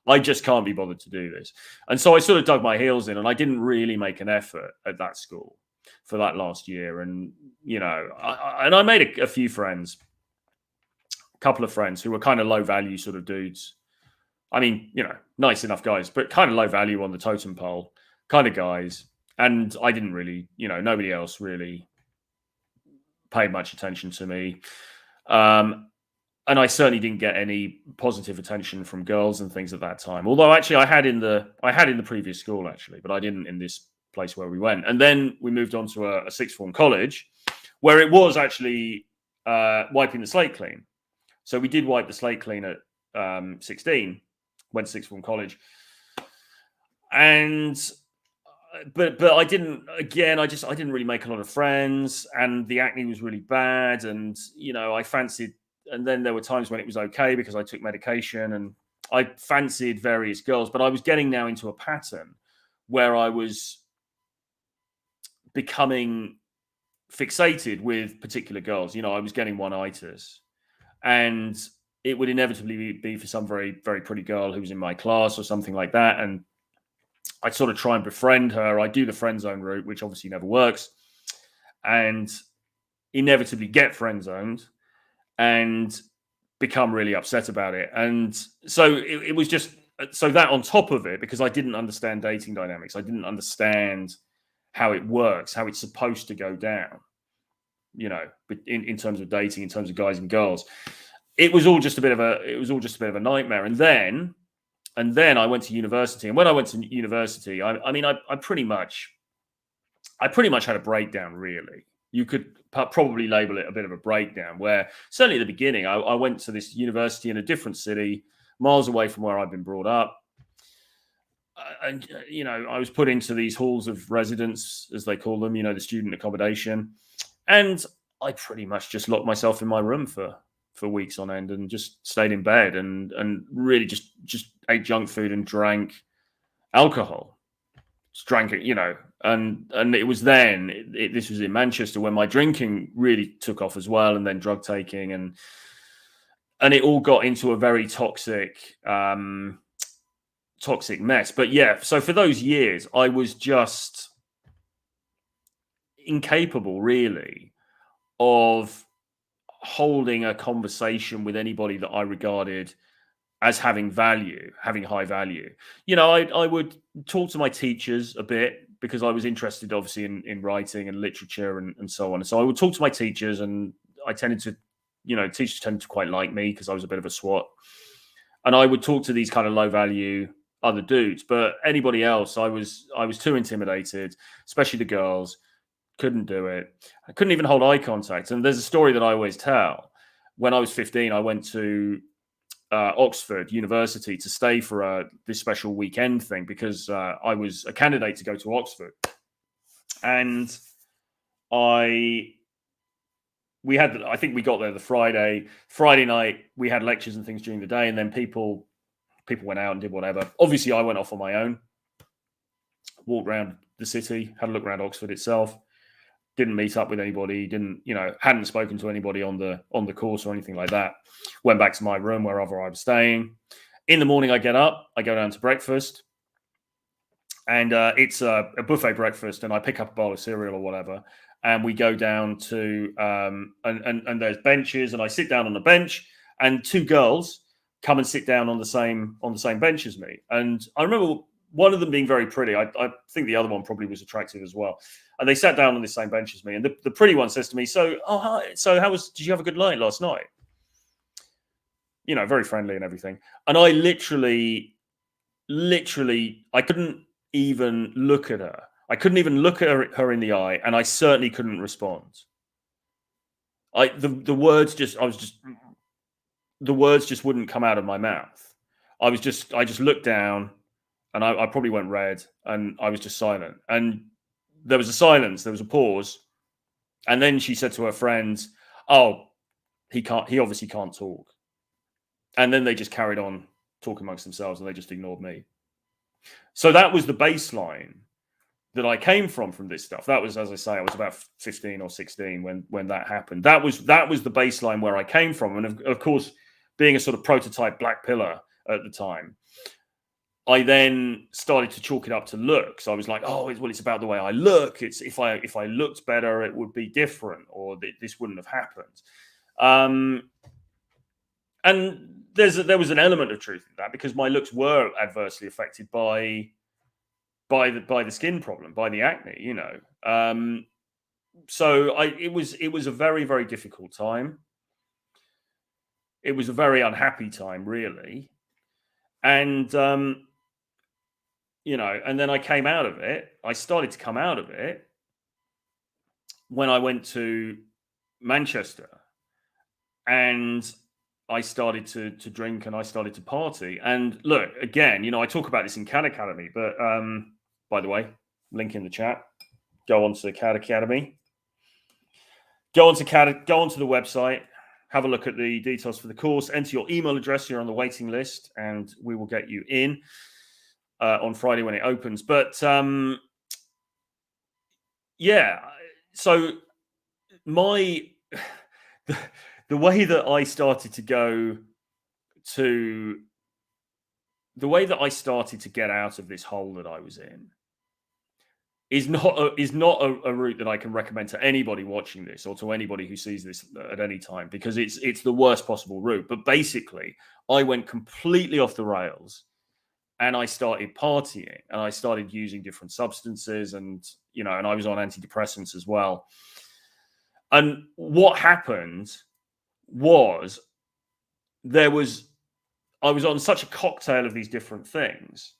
I just can't be bothered to do this. And so I sort of dug my heels in, and I didn't really make an effort at that school for that last year. And I made a few friends, a couple of friends who were kind of low value sort of dudes. I mean, nice enough guys, but kind of low value on the totem pole kind of guys. And I didn't really, nobody else really paid much attention to me. And I certainly didn't get any positive attention from girls and things at that time. Although actually I had in the previous school, actually, but I didn't in this place where we went. And then we moved on to a sixth form college where it was actually wiping the slate clean. So we did wipe the slate clean at 16, went to sixth form college. And but I didn't really make a lot of friends, and the acne was really bad, and I fancied, and then there were times when it was okay because I took medication, and I fancied various girls, but I was getting now into a pattern where I was becoming fixated with particular girls. I was getting one-itis, and it would inevitably be for some very, very pretty girl who was in my class or something like that, and I'd sort of try and befriend her. I do the friend zone route, which obviously never works, and inevitably get friend zoned and become really upset about it. And so it was just, so that on top of it, because I didn't understand dating dynamics, I didn't understand how it works, how it's supposed to go down, but in terms of dating, in terms of guys and girls, it was all just a bit of a nightmare. And then I went to university, and when I went to university, I pretty much had a breakdown, really. You could probably label it a bit of a breakdown, where certainly at the beginning, I went to this university in a different city, miles away from where I'd been brought up. And, I was put into these halls of residence, as they call them, the student accommodation. And I pretty much just locked myself in my room for weeks on end, and just stayed in bed and really just ate junk food and drank alcohol. Just drank it, and it was then, this was in Manchester, when my drinking really took off as well, and then drug taking, and it all got into a very toxic mess. But yeah, so for those years, I was just incapable, really, of holding a conversation with anybody that I regarded as having high value. I would talk to my teachers a bit, because I was interested, obviously, in writing and literature and so on. So I would talk to my teachers, and I tended to, teachers tended to quite like me because I was a bit of a swot. And I would talk to these kind of low value other dudes, but anybody else, I was too intimidated, especially the girls. Couldn't do it. I couldn't even hold eye contact. And there's a story that I always tell. When I was 15, I went to Oxford University to stay for this special weekend thing because I was a candidate to go to Oxford, and I think we got there the Friday night. We had lectures and things during the day, and then people went out and did whatever. Obviously, I went off on my own, walked around the city, had a look around Oxford itself. Didn't meet up with anybody. Hadn't spoken to anybody on the course or anything like that. Went back to my room wherever I was staying. In the morning, I get up, I go down to breakfast, and it's a buffet breakfast, and I pick up a bowl of cereal or whatever, and we go down to and there's benches, and I sit down on a bench, and two girls come and sit down on the same bench as me, and I remember one of them being very pretty. I think the other one probably was attractive as well. And they sat down on the same bench as me. And the pretty one says to me, hi. So did you have a good night last night? Very friendly and everything. And I literally, I couldn't even look at her. I couldn't even look at her in the eye. And I certainly couldn't respond. The words just wouldn't come out of my mouth. I just looked down, and I probably went red, and I was just silent. And there was a silence, there was a pause. And then she said to her friends, "Oh, he obviously can't talk." And then they just carried on talking amongst themselves, and they just ignored me. So that was the baseline that I came from this stuff. That was, as I say, I was about 15 or 16 when that happened. That was the baseline where I came from. And of course, being a sort of prototype black pillar at the time, I then started to chalk it up to looks. I was like, it's about the way I look. It's if I looked better, it would be different, or this wouldn't have happened. And there was an element of truth in that, because my looks were adversely affected by the skin problem, by the acne. So it was a very, very difficult time. It was a very unhappy time, really, and and then I came out of it. I started to come out of it when I went to Manchester, and I started to drink, and I started to party. And look, again, I talk about this in CAD Academy, but by the way, link in the chat. Go on to CAD Academy. Go onto the website. Have a look at the details for the course. Enter your email address. You're on the waiting list, and we will get you in on Friday when it opens. But yeah, so the way that I started to get out of this hole that I was in is not a route that I can recommend to anybody watching this, or to anybody who sees this at any time, because it's the worst possible route. But basically, I went completely off the rails, and I started partying, and I started using different substances, and and I was on antidepressants as well. And what happened was I was on such a cocktail of these different things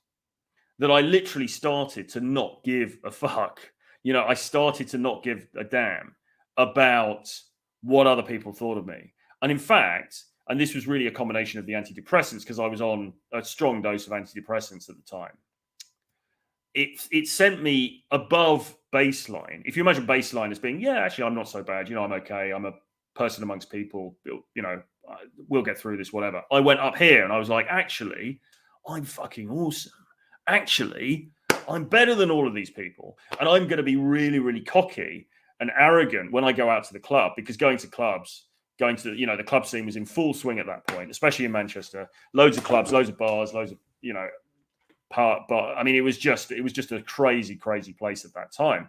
that I literally started to not give a fuck. I started to not give a damn about what other people thought of me. And in fact, and this was really a combination of the antidepressants, because I was on a strong dose of antidepressants at the time. It sent me above baseline. If you imagine baseline as being, yeah, actually, I'm not so bad. I'm okay. I'm a person amongst people. We'll get through this, whatever. I went up here, and I was like, actually, I'm fucking awesome. Actually, I'm better than all of these people. And I'm going to be really, really cocky and arrogant when I go out to the club, because going to the club scene was in full swing at that point, especially in Manchester. Loads of clubs, loads of bars, loads of, I mean, it was just a crazy, crazy place at that time.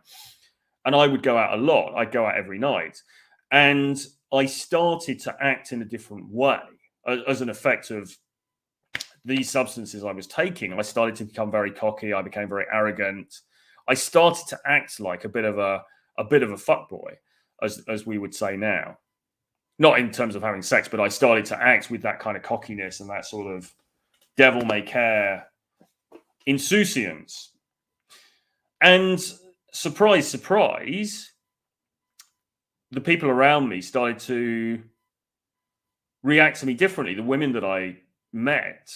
And I would go out a lot. I'd go out every night. And I started to act in a different way as an effect of these substances I was taking. I started to become very cocky. I became very arrogant. I started to act like a bit of a fuckboy, as we would say now. Not in terms of having sex, but I started to act with that kind of cockiness and that sort of devil may care insouciance. And surprise, surprise, the people around me started to react to me differently. The women that I met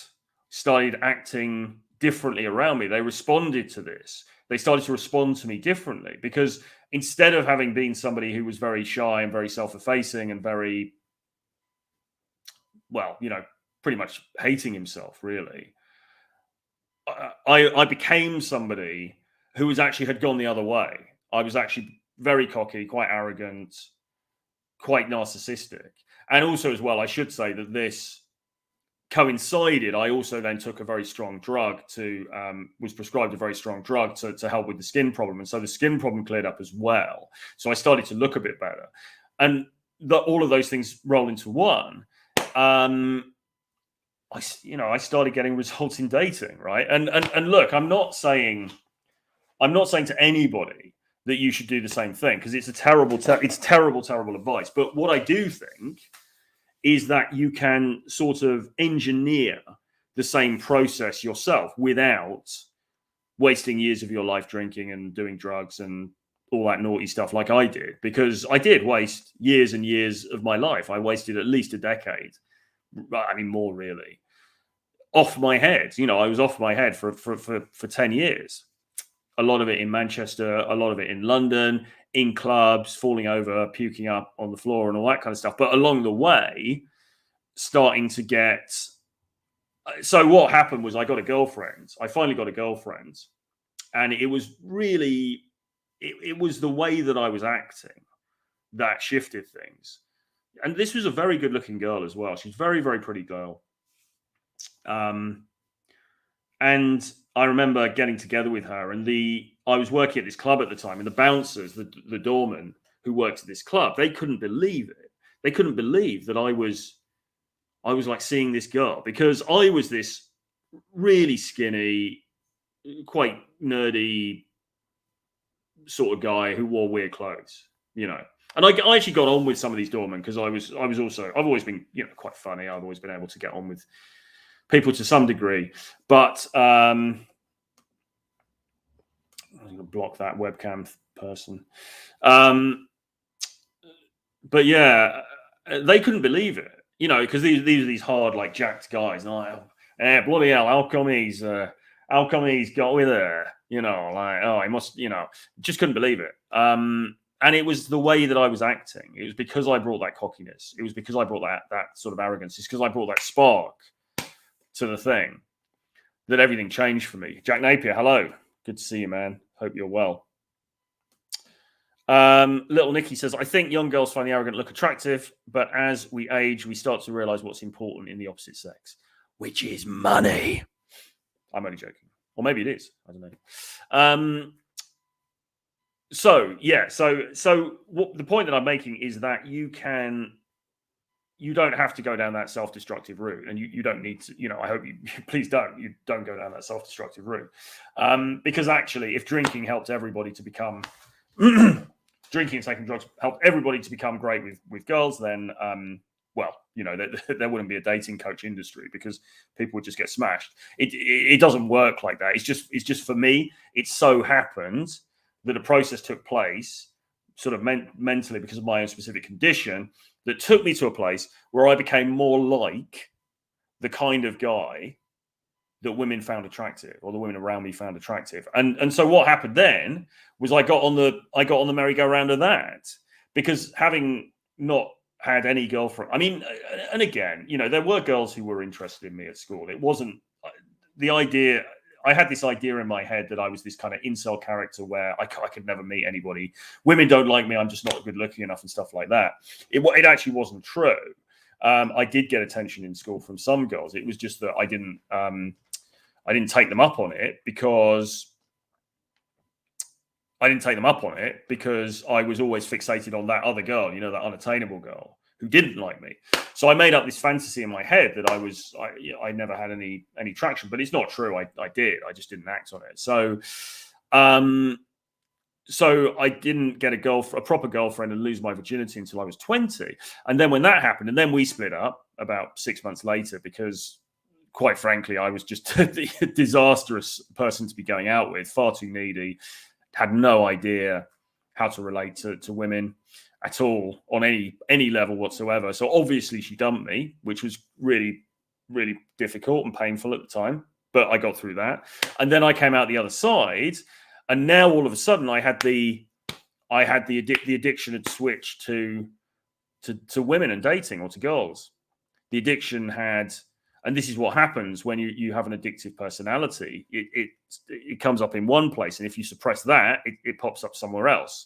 started acting differently around me. They responded to this. They started to respond to me differently because instead of having been somebody who was very shy and very self-effacing and very, well, pretty much hating himself, really, I became somebody who had gone the other way. I was actually very cocky, quite arrogant, quite narcissistic. And also as well, I should say that this coincided. I also then took a very strong drug was prescribed a very strong drug to help with the skin problem. And so the skin problem cleared up as well. So I started to look a bit better. And all of those things roll into one. I started getting results in dating, right? And look, I'm not saying to anybody that you should do the same thing because it's terrible advice. But what I do think is that you can sort of engineer the same process yourself without wasting years of your life drinking and doing drugs and all that naughty stuff like I did, because I did waste years and years of my life. I wasted at least a decade. I mean, more really. Off my head. I was off my head for 10 years. A lot of it in Manchester, a lot of it in London, in clubs, falling over, puking up on the floor and all that kind of stuff. But along the way, starting to get... So what happened was I got a girlfriend. I finally got a girlfriend. And it was really... It was the way that I was acting that shifted things. And this was a very good-looking girl as well. She's a very, very pretty girl. And I remember getting together with her, and I was working at this club at the time, and the bouncers, the doormen who worked at this club, they couldn't believe it. They couldn't believe that I was like seeing this girl, because I was this really skinny, quite nerdy sort of guy who wore weird clothes, And I actually got on with some of these doormen because I've always been, quite funny. I've always been able to get on with people to some degree, but I'm going to block that webcam person. But yeah, they couldn't believe it, because these are these hard, like jacked guys. And I'm like, bloody hell, how come he's got with her? He must, just couldn't believe it. And it was the way that I was acting. It was because I brought that cockiness. It was because I brought that sort of arrogance. It's because I brought that spark to the thing that everything changed for me. Jack Napier, hello. Good to see you, man. Hope you're well. Little Nicky says, I think young girls find the arrogant look attractive, but as we age, we start to realize what's important in the opposite sex, which is money. I'm only joking. Or maybe it is. I don't know. So what the point that I'm making is that you don't have to go down that self-destructive route, and you don't need to, I hope you please don't go down that self-destructive route. Because actually, if drinking helped everybody to become drinking and taking drugs helped everybody to become great with girls, then there wouldn't be a dating coach industry because people would just get smashed. It doesn't work like that. It's just for me, it so happened that a process took place sort of mentally because of my own specific condition that took me to a place where I became more like the kind of guy that women found attractive, or the women around me found attractive. And so what happened then was I got on the merry-go-round of that, because having not had any girlfriend, I mean, and again, there were girls who were interested in me at school. It wasn't the idea. I had this idea in my head that I was this kind of incel character where I could never meet anybody. Women don't like me. I'm just not good looking enough and stuff like that. It actually wasn't true. I did get attention in school from some girls. It was just that I didn't take them up on it because I was always fixated on that other girl, that unattainable girl who didn't like me. So I made up this fantasy in my head that I never had any traction, but it's not true. I did. I just didn't act on it. So I didn't get a proper girlfriend and lose my virginity until I was 20. And then when that happened, and then we split up about 6 months later because, quite frankly, I was just a disastrous person to be going out with, far too needy, had no idea how to relate to women at all on any level whatsoever. So obviously she dumped me, which was really, really difficult and painful at the time, but I got through that. And then I came out the other side, and now all of a sudden I had the addiction had switched to women and dating, or to girls. The addiction had, and this is what happens when you have an addictive personality. It comes up in one place, and if you suppress that, it pops up somewhere else.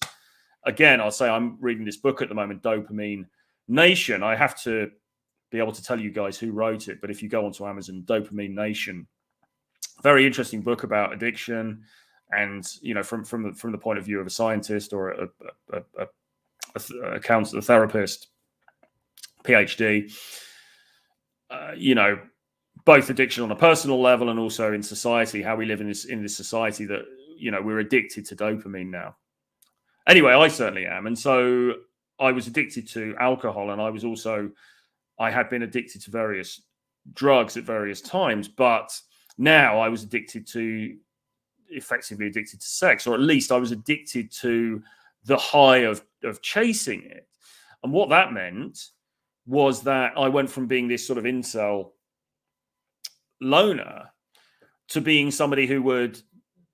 Again, I'll say I'm reading this book at the moment, Dopamine Nation. I have to be able to tell you guys who wrote it, but if you go onto Amazon, Dopamine Nation, very interesting book about addiction, and from the point of view of a scientist or a counselor, a therapist, PhD. Both addiction on a personal level and also in society, how we live in this society that we're addicted to dopamine now. Anyway, I certainly am, and so I was addicted to alcohol, and I had been addicted to various drugs at various times, but now I was effectively addicted to sex, or at least I was addicted to the high of chasing it. And what that meant was that I went from being this sort of incel loner to being somebody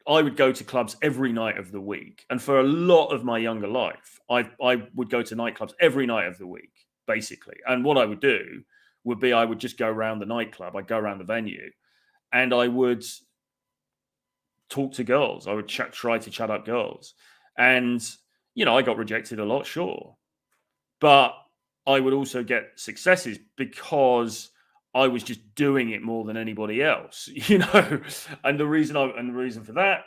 I would go to clubs every night of the week. And for a lot of my younger life, I would go to nightclubs every night of the week, basically. And what I would do would be I would just go around the nightclub. I'd go around the venue, and I would talk to girls. I would try to chat up girls. And, I got rejected a lot, sure. But I would also get successes because I was just doing it more than anybody else, And the reason for that,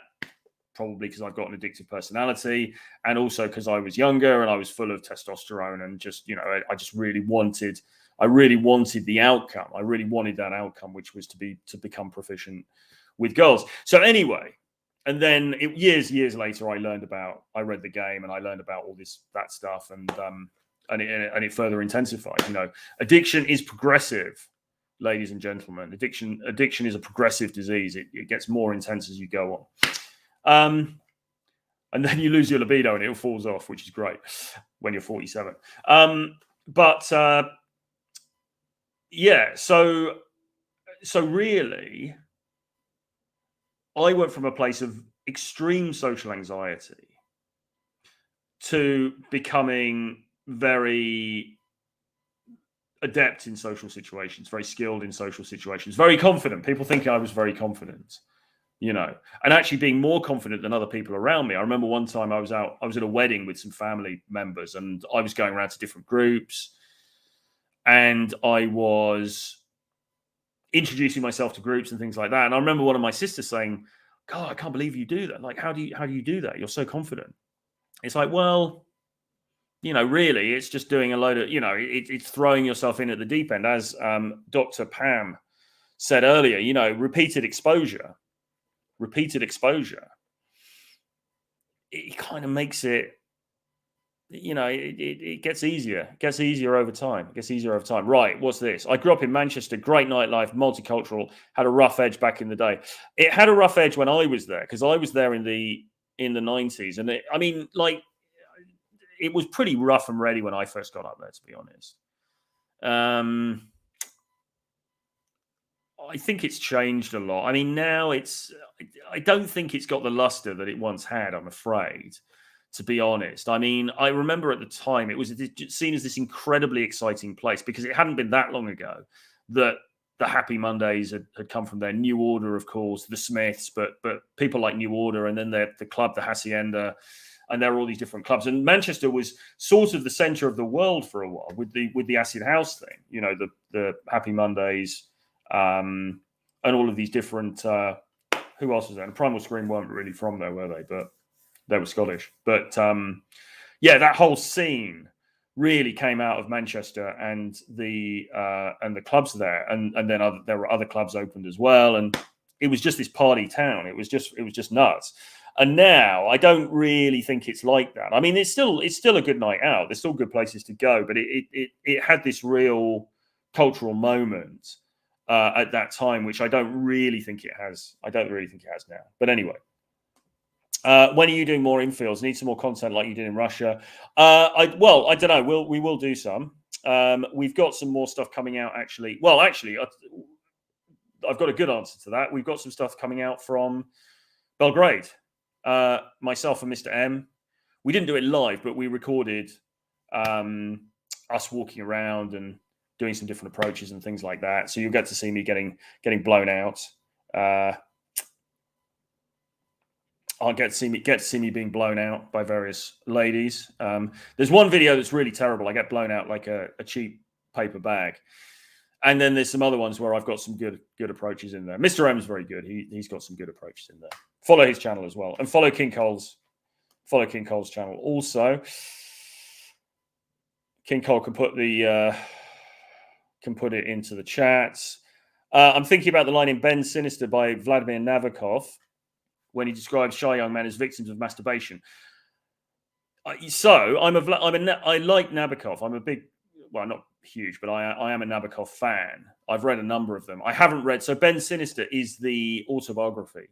probably because I've got an addictive personality, and also because I was younger and I was full of testosterone, and just, I really wanted the outcome. I really wanted that outcome, which was to become proficient with girls. So anyway, and then years later, I read the game, and I learned about all that stuff, and it further intensified. Addiction is progressive, ladies and gentlemen. Addiction is a progressive disease. It gets more intense as you go on. And then you lose your libido and it all falls off, which is great when you're 47. So really, I went from a place of extreme social anxiety to becoming very adept in social situations, very skilled in social situations, very confident. People think I was very confident, and actually being more confident than other people around me. I remember one time I was at a wedding with some family members, and I was going around to different groups, and I was introducing myself to groups and things like that. And I remember one of my sisters saying, "God, I can't believe you do that. Like, how do you do that? You're so confident." It's like, well, really, it's just doing a load of, it's throwing yourself in at the deep end. As Dr. Pam said earlier, repeated exposure, it kind of makes it, it gets easier over time. Right. What's this? I grew up in Manchester, great nightlife, multicultural, had a rough edge back in the day. It had a rough edge when I was there, because I was there in the 90s. And it was pretty rough and ready when I first got up there, to be honest. I think it's changed a lot. I mean, now I don't think it's got the luster that it once had, I'm afraid, to be honest. I mean, I remember at the time it was seen as this incredibly exciting place, because it hadn't been that long ago that the Happy Mondays had come from there. New Order, of course, the Smiths, but people like New Order, and then the club, the Hacienda, and there were all these different clubs. And Manchester was sort of the center of the world for a while with the acid house thing, the Happy Mondays, and all of these different, who else was there? And Primal Scream weren't really from there, were they? But they were Scottish. But that whole scene really came out of Manchester and the clubs there. And then there were other clubs opened as well. And it was just this party town. It was just nuts. And now I don't really think it's like that. I mean, it's still a good night out. There's still good places to go, but it had this real cultural moment at that time, which I don't really think it has. I don't really think it has now. But anyway, when are you doing more infields? Need some more content like you did in Russia? I don't know. We will do some. We've got some more stuff coming out, actually. Well, actually, I've got a good answer to that. We've got some stuff coming out from Belgrade. Myself and Mr. M. We didn't do it live, but we recorded us walking around and doing some different approaches and things like that. So you'll get to see me getting blown out. I'll get to see me being blown out by various ladies. There's one video that's really terrible. I get blown out like a cheap paper bag. And then there's some other ones where I've got some good approaches in there. Mr. M's very good. He's got some good approaches in there. Follow his channel as well, and follow King Cole's channel also. King Cole can put it into the chats. I'm thinking about the line in Ben Sinister by Vladimir Nabokov when he describes shy young men as victims of masturbation. I like Nabokov. I'm a big, well, not huge, but I am a Nabokov fan. I've read a number of them. I haven't read. So Ben Sinister is the autobiography.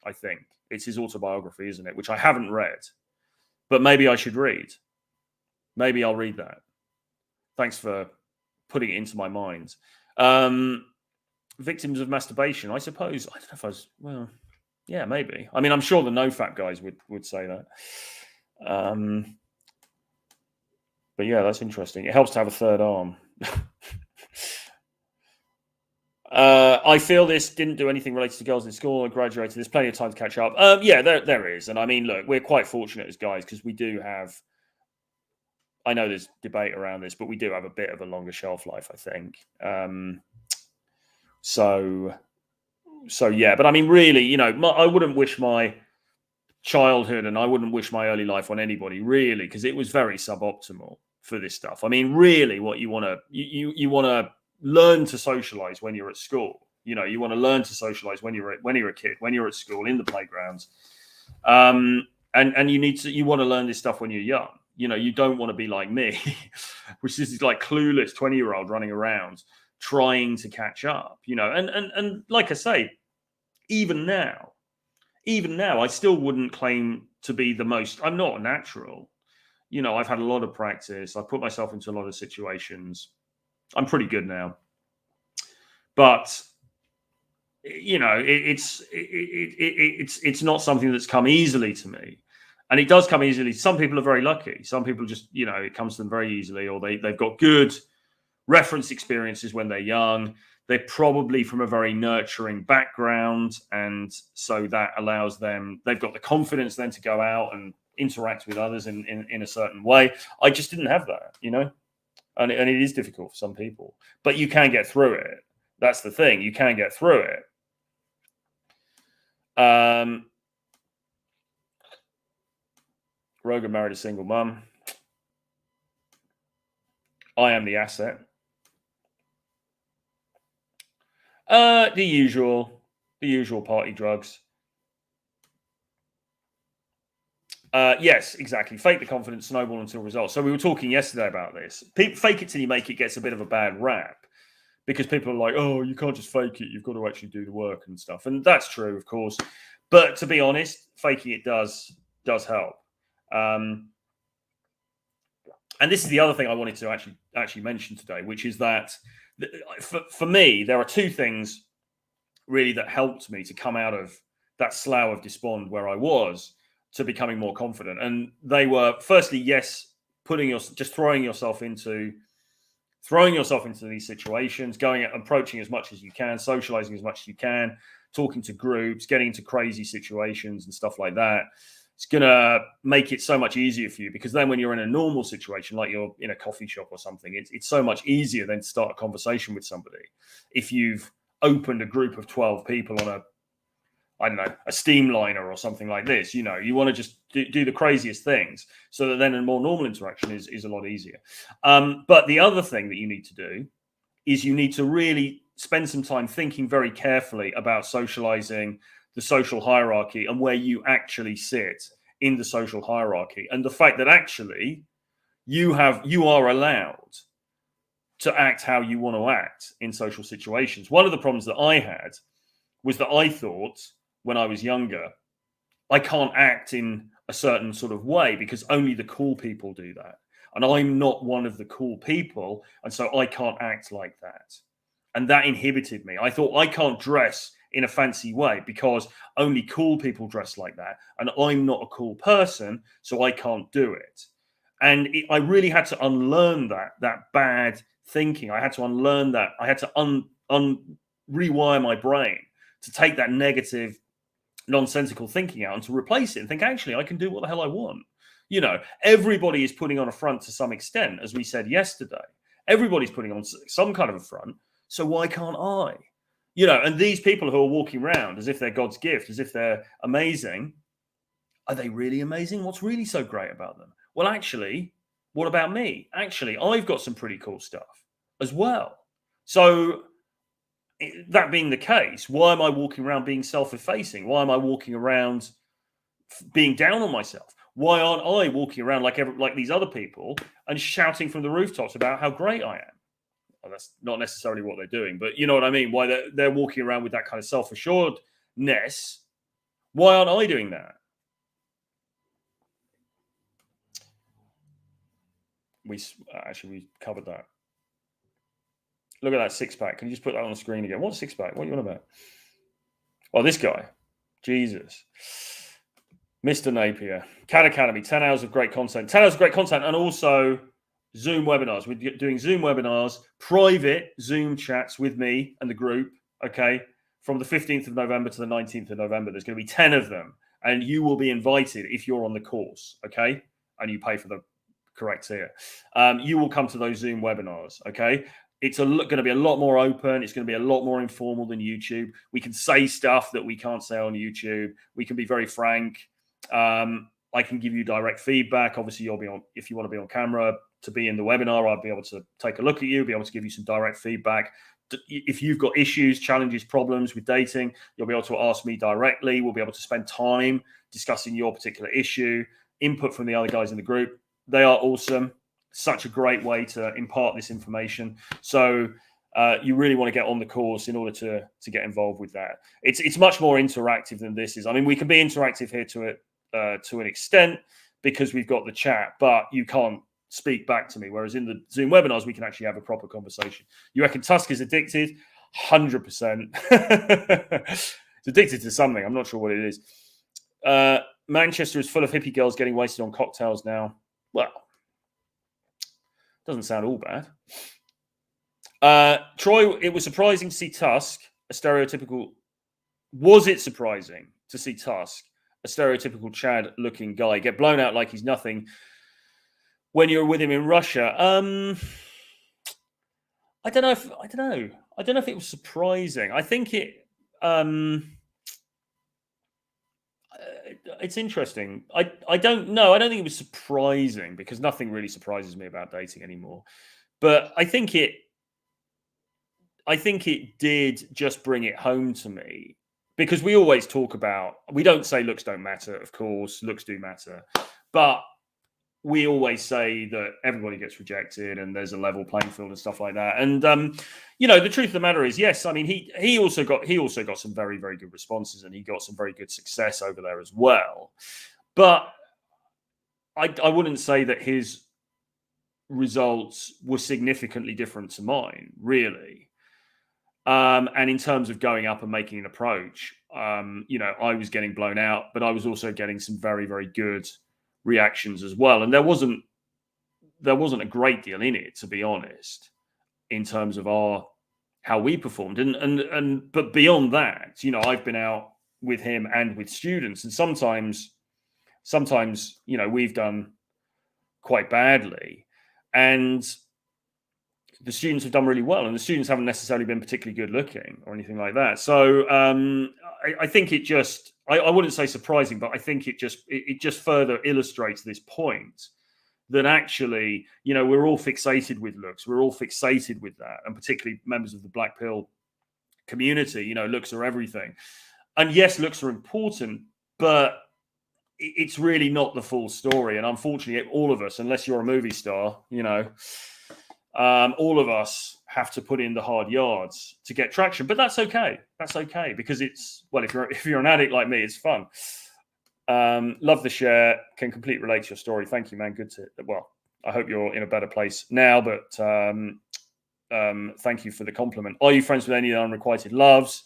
I think it's his autobiography, isn't it? Which I haven't read, but maybe I should read. Maybe I'll read that. Thanks for putting it into my mind. Victims of masturbation, I suppose. I don't know if I was, well, yeah, maybe. I mean, I'm sure the NoFap guys would say that. But yeah, that's interesting. It helps to have a third arm. I feel this didn't do anything related to girls in school. I graduated. There's plenty of time to catch up. Yeah, there is. And I mean, look, we're quite fortunate as guys because we do have, I know there's debate around this, but we do have a bit of a longer shelf life, I think. So yeah, but I mean, really, you know, I wouldn't wish my childhood and I wouldn't wish my early life on anybody, really, because it was very suboptimal for this stuff. I mean, really, what you want to want to learn to socialize when you're at school. You know, you want to learn to socialize when you're a kid, when you're at school, in the playgrounds, and you want to learn this stuff when you're young. You know, you don't want to be like me, which is this like clueless 20-year-old running around trying to catch up. You know, and like I say, even now, I still wouldn't claim to be the most. I'm not a natural. You know, I've had a lot of practice. I've put myself into a lot of situations. I'm pretty good now. But you know, it's not something that's come easily to me. And it does come easily. Some people are very lucky. Some people just, you know, it comes to them very easily, or they've got good reference experiences when they're young. They're probably from a very nurturing background. And so that allows them, they've got the confidence then to go out and interact with others in a certain way. I just didn't have that, you know, and it is difficult for some people, but you can get through it. That's the thing. You can get through it. Rogan married a single mum. I am the asset. The usual party drugs. Yes, exactly. Fake the confidence, snowball until results. So we were talking yesterday about this. Fake it till you make it gets a bit of a bad rap because people are like, oh, you can't just fake it. You've got to actually do the work and stuff. And that's true, of course. But to be honest, faking it does help. And this is the other thing I wanted to actually mention today, which is that for me, there are two things really that helped me to come out of that slough of despond where I was to becoming more confident. And they were, firstly, yes, throwing yourself into these situations, approaching as much as you can, socializing as much as you can, talking to groups, getting into crazy situations and stuff like that. It's going to make it so much easier for you because then when you're in a normal situation, like you're in a coffee shop or something, it's so much easier then to start a conversation with somebody. If you've opened a group of 12 people on a steam liner or something like this, you know, you want to just do the craziest things so that then a more normal interaction is a lot easier. But the other thing that you need to do is you need to really spend some time thinking very carefully about socializing, the social hierarchy, and where you actually sit in the social hierarchy, and the fact that actually you are allowed to act how you want to act in social situations. One of the problems that I had was that I thought when I was younger, I can't act in a certain sort of way because only the cool people do that. And I'm not one of the cool people. And so I can't act like that. And that inhibited me. I thought, I can't dress in a fancy way because only cool people dress like that. And I'm not a cool person, so I can't do it. And I really had to unlearn that bad thinking. I had to unlearn that. I had to rewire my brain to take that negative, nonsensical thinking out and to replace it and think, actually, I can do what the hell I want. You know, everybody is putting on a front to some extent, as we said yesterday. Everybody's putting on some kind of a front. So why can't I? You know, and these people who are walking around as if they're God's gift, as if they're amazing, are they really amazing? What's really so great about them? Well, actually, what about me? Actually, I've got some pretty cool stuff as well. So that being the case, why am I walking around being self-effacing? Why am I walking around being down on myself? Why aren't I walking around like these other people and shouting from the rooftops about how great I am? Well, that's not necessarily what they're doing, but you know what I mean? Why they're walking around with that kind of self-assuredness. Why aren't I doing that? We covered that. Look at that six-pack. Can you just put that on the screen again? What six-pack? What are you on about? Well, this guy. Jesus. Mr. Napier. Cat Academy. 10 hours of great content. 10 hours of great content and also Zoom webinars. We're doing Zoom webinars, private Zoom chats with me and the group, okay, from the 15th of November to the 19th of November. There's going to be 10 of them, and you will be invited if you're on the course, okay, and you pay for the correct tier. You will come to those Zoom webinars, okay? It's going to be a lot more open. It's going to be a lot more informal than YouTube. We can say stuff that we can't say on YouTube. We can be very frank. I can give you direct feedback. Obviously, you'll be on, if you want to be on camera to be in the webinar, I'll be able to take a look at you, be able to give you some direct feedback. If you've got issues, challenges, problems with dating, you'll be able to ask me directly. We'll be able to spend time discussing your particular issue, input from the other guys in the group. They are awesome. Such a great way to impart this information. So you really want to get on the course in order to get involved with that. It's much more interactive than this is. I mean, we can be interactive here to an extent because we've got the chat, but you can't speak back to me. Whereas in the Zoom webinars, we can actually have a proper conversation. You reckon Tusk is addicted? 100%. It's addicted to something. I'm not sure what it is. Manchester is full of hippie girls getting wasted on cocktails now. Well, doesn't sound all bad. Troy, it was surprising to see Tusk, a stereotypical... Was it surprising to see Tusk, a stereotypical Chad-looking guy, get blown out like he's nothing when you're with him in Russia? I don't know if it was surprising. I think it... it's interesting. I don't know. I don't think it was surprising because nothing really surprises me about dating anymore. But I think it did just bring it home to me because we always talk about, we don't say looks don't matter, of course, looks do matter. But we always say that everybody gets rejected and there's a level playing field and stuff like that. And, you know, the truth of the matter is, yes, I mean, he also got some very, very good responses and he got some very good success over there as well. But I wouldn't say that his results were significantly different to mine, really. And in terms of going up and making an approach, you know, I was getting blown out, but I was also getting some very, very good reactions as well. And there wasn't a great deal in it, to be honest, in terms of how we performed. But beyond that, you know, I've been out with him and with students, and sometimes, you know, we've done quite badly, and the students have done really well, and the students haven't necessarily been particularly good looking or anything like that. So I think it just, I wouldn't say surprising, but I think it just further illustrates this point that actually, you know, we're all fixated with looks. We're all fixated with that. And particularly members of the Black Pill community, you know, looks are everything. And yes, looks are important, but it's really not the full story. And unfortunately, all of us, unless you're a movie star, you know, all of us have to put in the hard yards to get traction, but that's okay. That's okay because it's, well, if you're an addict like me, it's fun. Love the share. Can completely relate to your story. Thank you, man. Good to, well, I hope you're in a better place now, but Thank you for the compliment. Are you friends with any of the unrequited loves?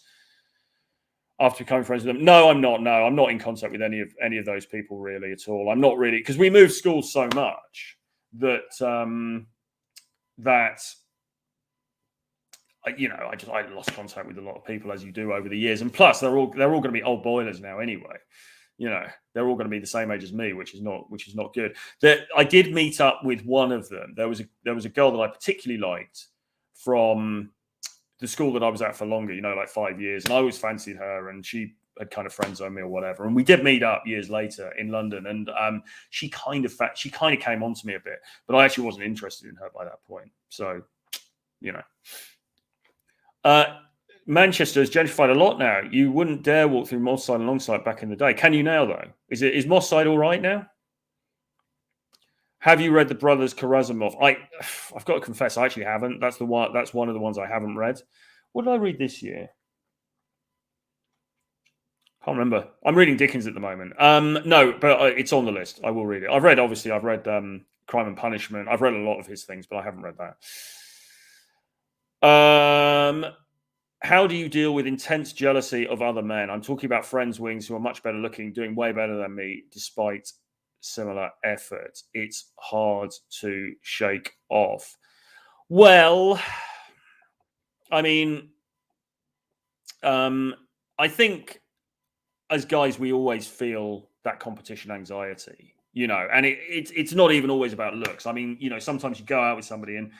After becoming friends with them, no, I'm not. No, I'm not in contact with any of those people really at all. I'm not really, because we moved schools so much that I lost contact with a lot of people, as you do over the years. And plus, they're all going to be old boilers now anyway. They're all going to be the same age as me, which is not good. I did meet up with one of them. There was a girl that I particularly liked from the school that I was at for longer, like 5 years, and I always fancied her, and she had kind of friends on me or whatever. And we did meet up years later in London, and she kind of came on to me a bit, but I actually wasn't interested in her by that point. So, Manchester has gentrified a lot now. You wouldn't dare walk through Moss Side and Longside back in the day. Can you now, though? Is Moss Side all right now? Have you read the Brothers Karamazov? I've got to confess, I actually haven't. That's one of the ones I haven't read. What did I read this year? Can't remember. I'm reading Dickens at the moment. No, but it's on the list. I will read it. I've read Crime and Punishment. I've read a lot of his things, but I haven't read that. How do you deal with intense jealousy of other men? I'm talking about friends' wings who are much better looking, doing way better than me, despite similar effort. It's hard to shake off. Well, I mean, I think as guys, we always feel that competition anxiety, and it's not even always about looks. I mean, sometimes you go out with somebody and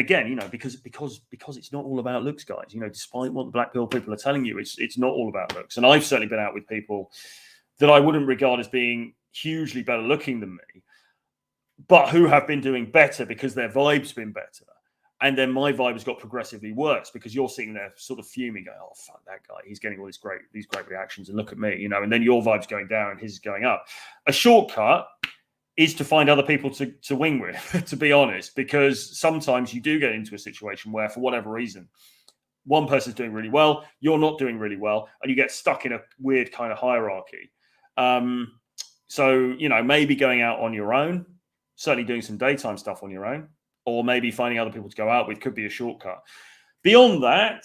again, because it's not all about looks, guys. Despite what the black pill people are telling you, it's not all about looks. And I've certainly been out with people that I wouldn't regard as being hugely better looking than me, but who have been doing better because their vibe's been better. And then my vibe has got progressively worse because you're sitting there sort of fuming, going, "Oh, fuck that guy. He's getting all these great reactions, and look at me," and then your vibe's going down and his is going up. A shortcut is to find other people to wing with, to be honest, because sometimes you do get into a situation where, for whatever reason, one person's doing really well, you're not doing really well, and you get stuck in a weird kind of hierarchy. So, maybe going out on your own, certainly doing some daytime stuff on your own, or maybe finding other people to go out with could be a shortcut. Beyond that,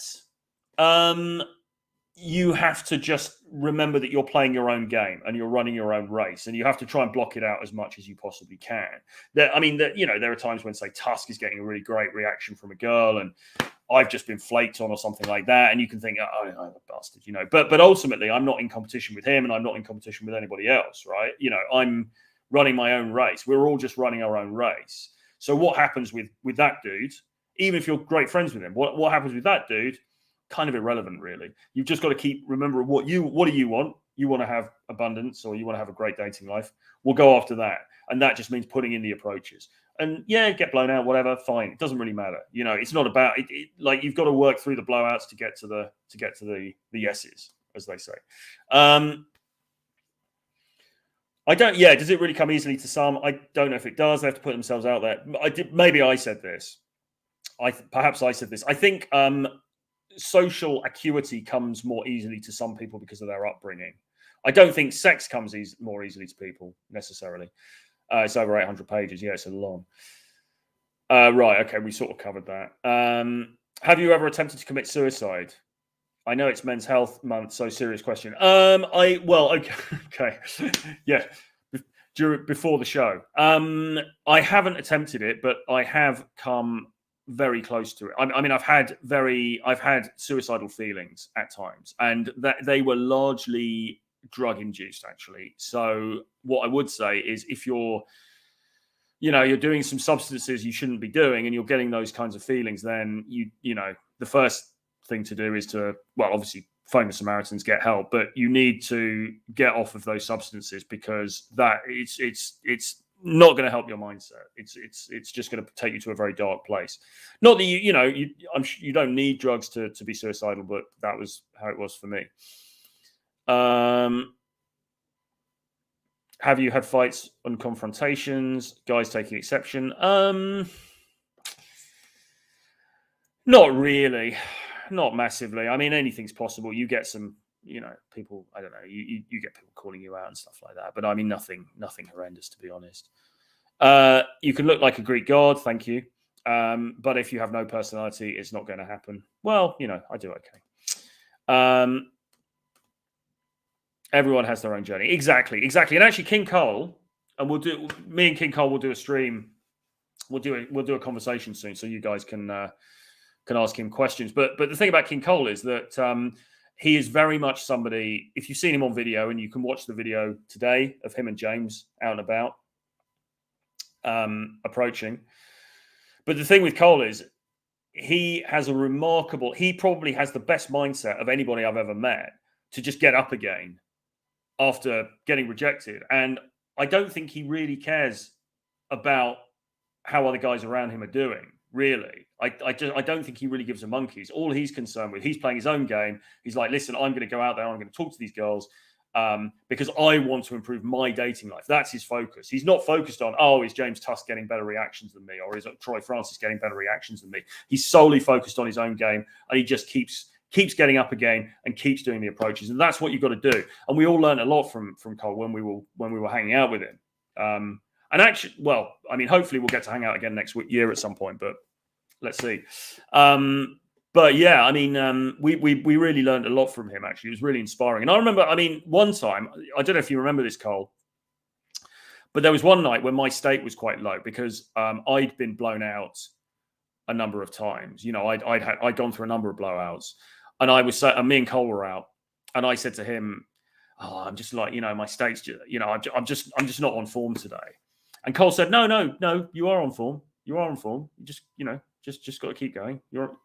you have to just remember that you're playing your own game and you're running your own race, and you have to try and block it out as much as you possibly can. There are times when, say, Tusk is getting a really great reaction from a girl, and I've just been flaked on or something like that, and you can think, "Oh, I'm a bastard," But ultimately, I'm not in competition with him, and I'm not in competition with anybody else, right? I'm running my own race. We're all just running our own race. So what happens with that dude, even if you're great friends with him, what happens with that dude? Kind of irrelevant, really. You've just got to remember what do you want? You want to have abundance, or you want to have a great dating life? We'll go after that, and that just means putting in the approaches. And get blown out, whatever, fine. It doesn't really matter. It's not about it. Like, you've got to work through the blowouts to get to the yeses, as they say. I don't. Yeah, does it really come easily to some? I don't know if it does. They have to put themselves out there. Maybe I said this. Perhaps I said this. I think social acuity comes more easily to some people because of their upbringing. I don't think sex comes more easily to people necessarily. It's over 800 pages. Yeah, it's a long. Right. Okay, we sort of covered that. Have you ever attempted to commit suicide? I know it's Men's Health Month, so serious question. Okay. Yeah. Before the show, I haven't attempted it, but I have come very close to it. I mean, I've had suicidal feelings at times, and that they were largely drug induced, actually. So what I would say is, if you're doing some substances you shouldn't be doing, and you're getting those kinds of feelings, then the first thing to do is to, obviously phone the Samaritans, get help, but you need to get off of those substances, because that it's not going to help your mindset. It's just going to take you to a very dark place. Not that you don't need drugs to be suicidal, but that was how it was for me. Have you had fights and confrontations, guys taking exception? Not really. Not massively. I mean, anything's possible. You get some, people, I don't know, you get people calling you out and stuff like that. But I mean, nothing horrendous, to be honest. You can look like a Greek god. Thank you. But if you have no personality, it's not going to happen. Well, I do okay. Everyone has their own journey. Exactly. And actually, King Cole, and me and King Cole will do a stream. We'll do a conversation soon, so you guys can ask him questions. But the thing about King Cole is that he is very much somebody. If you've seen him on video, and you can watch the video today of him and James out and about approaching. But the thing with Cole is he probably has the best mindset of anybody I've ever met to just get up again after getting rejected. And I don't think he really cares about how other guys around him are doing, really. I don't think he really gives a monkeys. All he's concerned with, he's playing his own game. He's like, listen, I'm going to go out there, I'm going to talk to these girls because I want to improve my dating life. That's his focus. He's not focused on, is James Tusk getting better reactions than me, or is Troy Francis getting better reactions than me? He's solely focused on his own game, and he just keeps getting up again and keeps doing the approaches. And that's what you've got to do. And we all learned a lot from Cole when we were hanging out with him. And actually, hopefully we'll get to hang out again next year at some point, but let's see. But yeah, we really learned a lot from him, actually. It was really inspiring. And I remember, one time, I don't know if you remember this, Cole, but there was one night when my state was quite low because I'd been blown out a number of times. I'd gone through a number of blowouts, and me and Cole were out, and I said to him, I'm just like, my state's just, I'm just not on form today. And Cole said, no, you are on form. You are on form. You just got to keep going. You're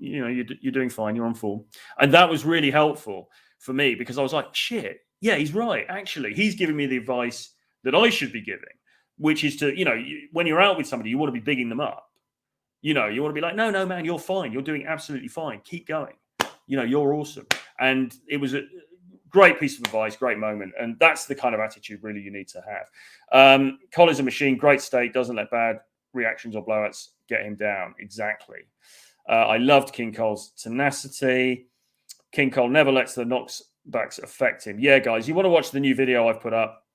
doing fine. You're on form. And that was really helpful for me because I was like, shit, yeah, he's right. Actually, he's giving me the advice that I should be giving, which is to, when you're out with somebody, you want to be bigging them up. You want to be like, no, man, you're fine. You're doing absolutely fine. Keep going. You're awesome. And it was a great piece of advice, great moment. And that's the kind of attitude really you need to have. Cole is a machine, great state, doesn't let bad reactions or blowouts get him down. Exactly. I loved King Cole's tenacity. King Cole never lets the knockbacks affect him. Yeah, guys, you want to watch the new video I've put up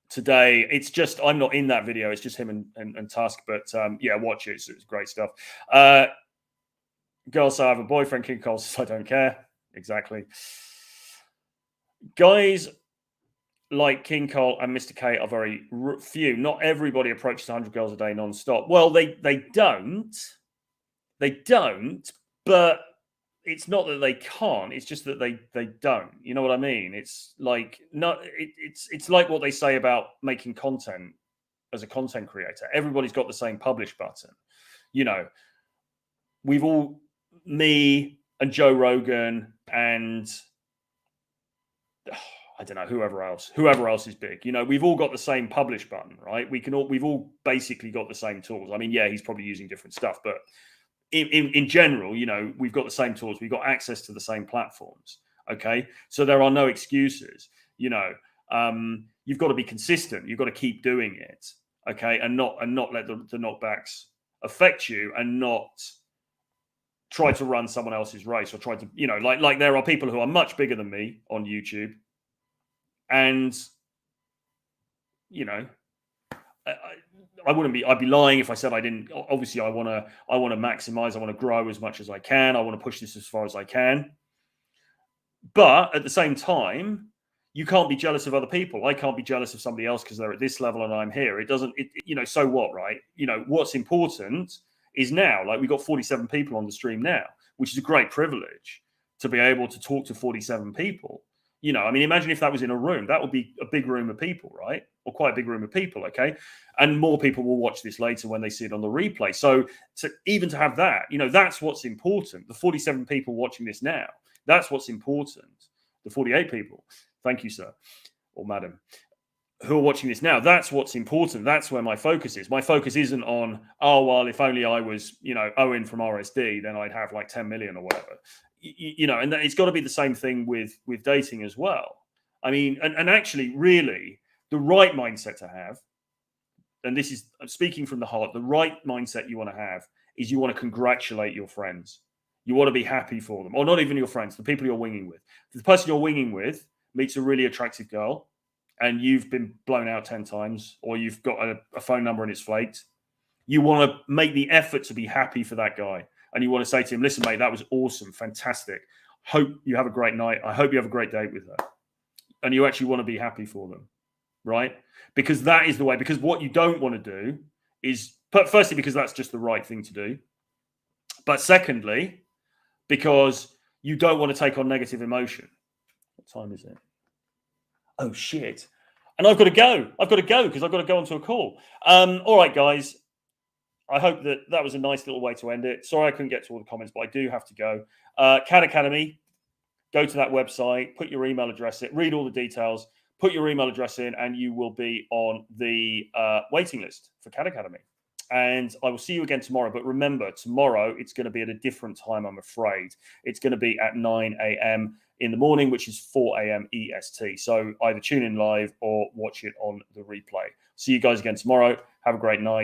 today. It's just, I'm not in that video. It's just him and Tusk. But yeah, watch it. It's great stuff. Girls say I have a boyfriend. King Cole says I don't care. Exactly. Guys like King Cole and Mr. K are very few. Not everybody approaches 100 girls a day non-stop. Well, they don't. They don't. But it's not that they can't. It's just that they don't. You know what I mean? It's like it's like what they say about making content as a content creator. Everybody's got the same publish button. We've all, me and Joe Rogan and I don't know, whoever else is big. We've all got the same publish button, right? We've all basically got the same tools. Yeah, he's probably using different stuff, but in general, we've got the same tools. We've got access to the same platforms. Okay. So there are no excuses, you've got to be consistent. You've got to keep doing it. Okay. And not let the knockbacks affect you and not try to run someone else's race or try to, like there are people who are much bigger than me on YouTube. And, I'd be lying if I said I didn't. Obviously, I want to maximize. I want to grow as much as I can. I want to push this as far as I can. But at the same time, you can't be jealous of other people. I can't be jealous of somebody else because they're at this level and I'm here. It doesn't, so what, right? What's important is now, like we've got 47 people on the stream now, which is a great privilege to be able to talk to 47 people. Imagine if that was in a room, that would be a big room of people, right? Or quite a big room of people, okay? And more people will watch this later when they see it on the replay. So even to have that, that's what's important. The 47 people watching this now, that's what's important. The 48 people, thank you, sir, or madam, who are watching this now, that's what's important. That's where my focus is. My focus isn't on, if only I was, Owen from RSD, then I'd have like 10 million or whatever. And it's got to be the same thing with dating as well. And actually, really, the right mindset to have, and this is speaking from the heart, the right mindset you want to have is you want to congratulate your friends. You want to be happy for them, or not even your friends, the people you're winging with. If the person you're winging with meets a really attractive girl and you've been blown out 10 times, or you've got a phone number and it's flaked, you want to make the effort to be happy for that guy. And you want to say to him, listen, mate, that was awesome. Fantastic. Hope you have a great night. I hope you have a great date with her. And you actually want to be happy for them, right? Because that is the way. Because what you don't want to do is, firstly, because that's just the right thing to do. But secondly, because you don't want to take on negative emotion. What time is it? Oh, shit. And I've got to go. Because I've got to go onto a call. All right, guys. I hope that was a nice little way to end it. Sorry I couldn't get to all the comments, but I do have to go. CAD Academy, go to that website, put your email address in, read all the details, put your email address in, and you will be on the waiting list for CAD Academy. And I will see you again tomorrow. But remember, tomorrow it's going to be at a different time, I'm afraid. It's going to be at 9 a.m. in the morning, which is 4 a.m. EST. So either tune in live or watch it on the replay. See you guys again tomorrow. Have a great night.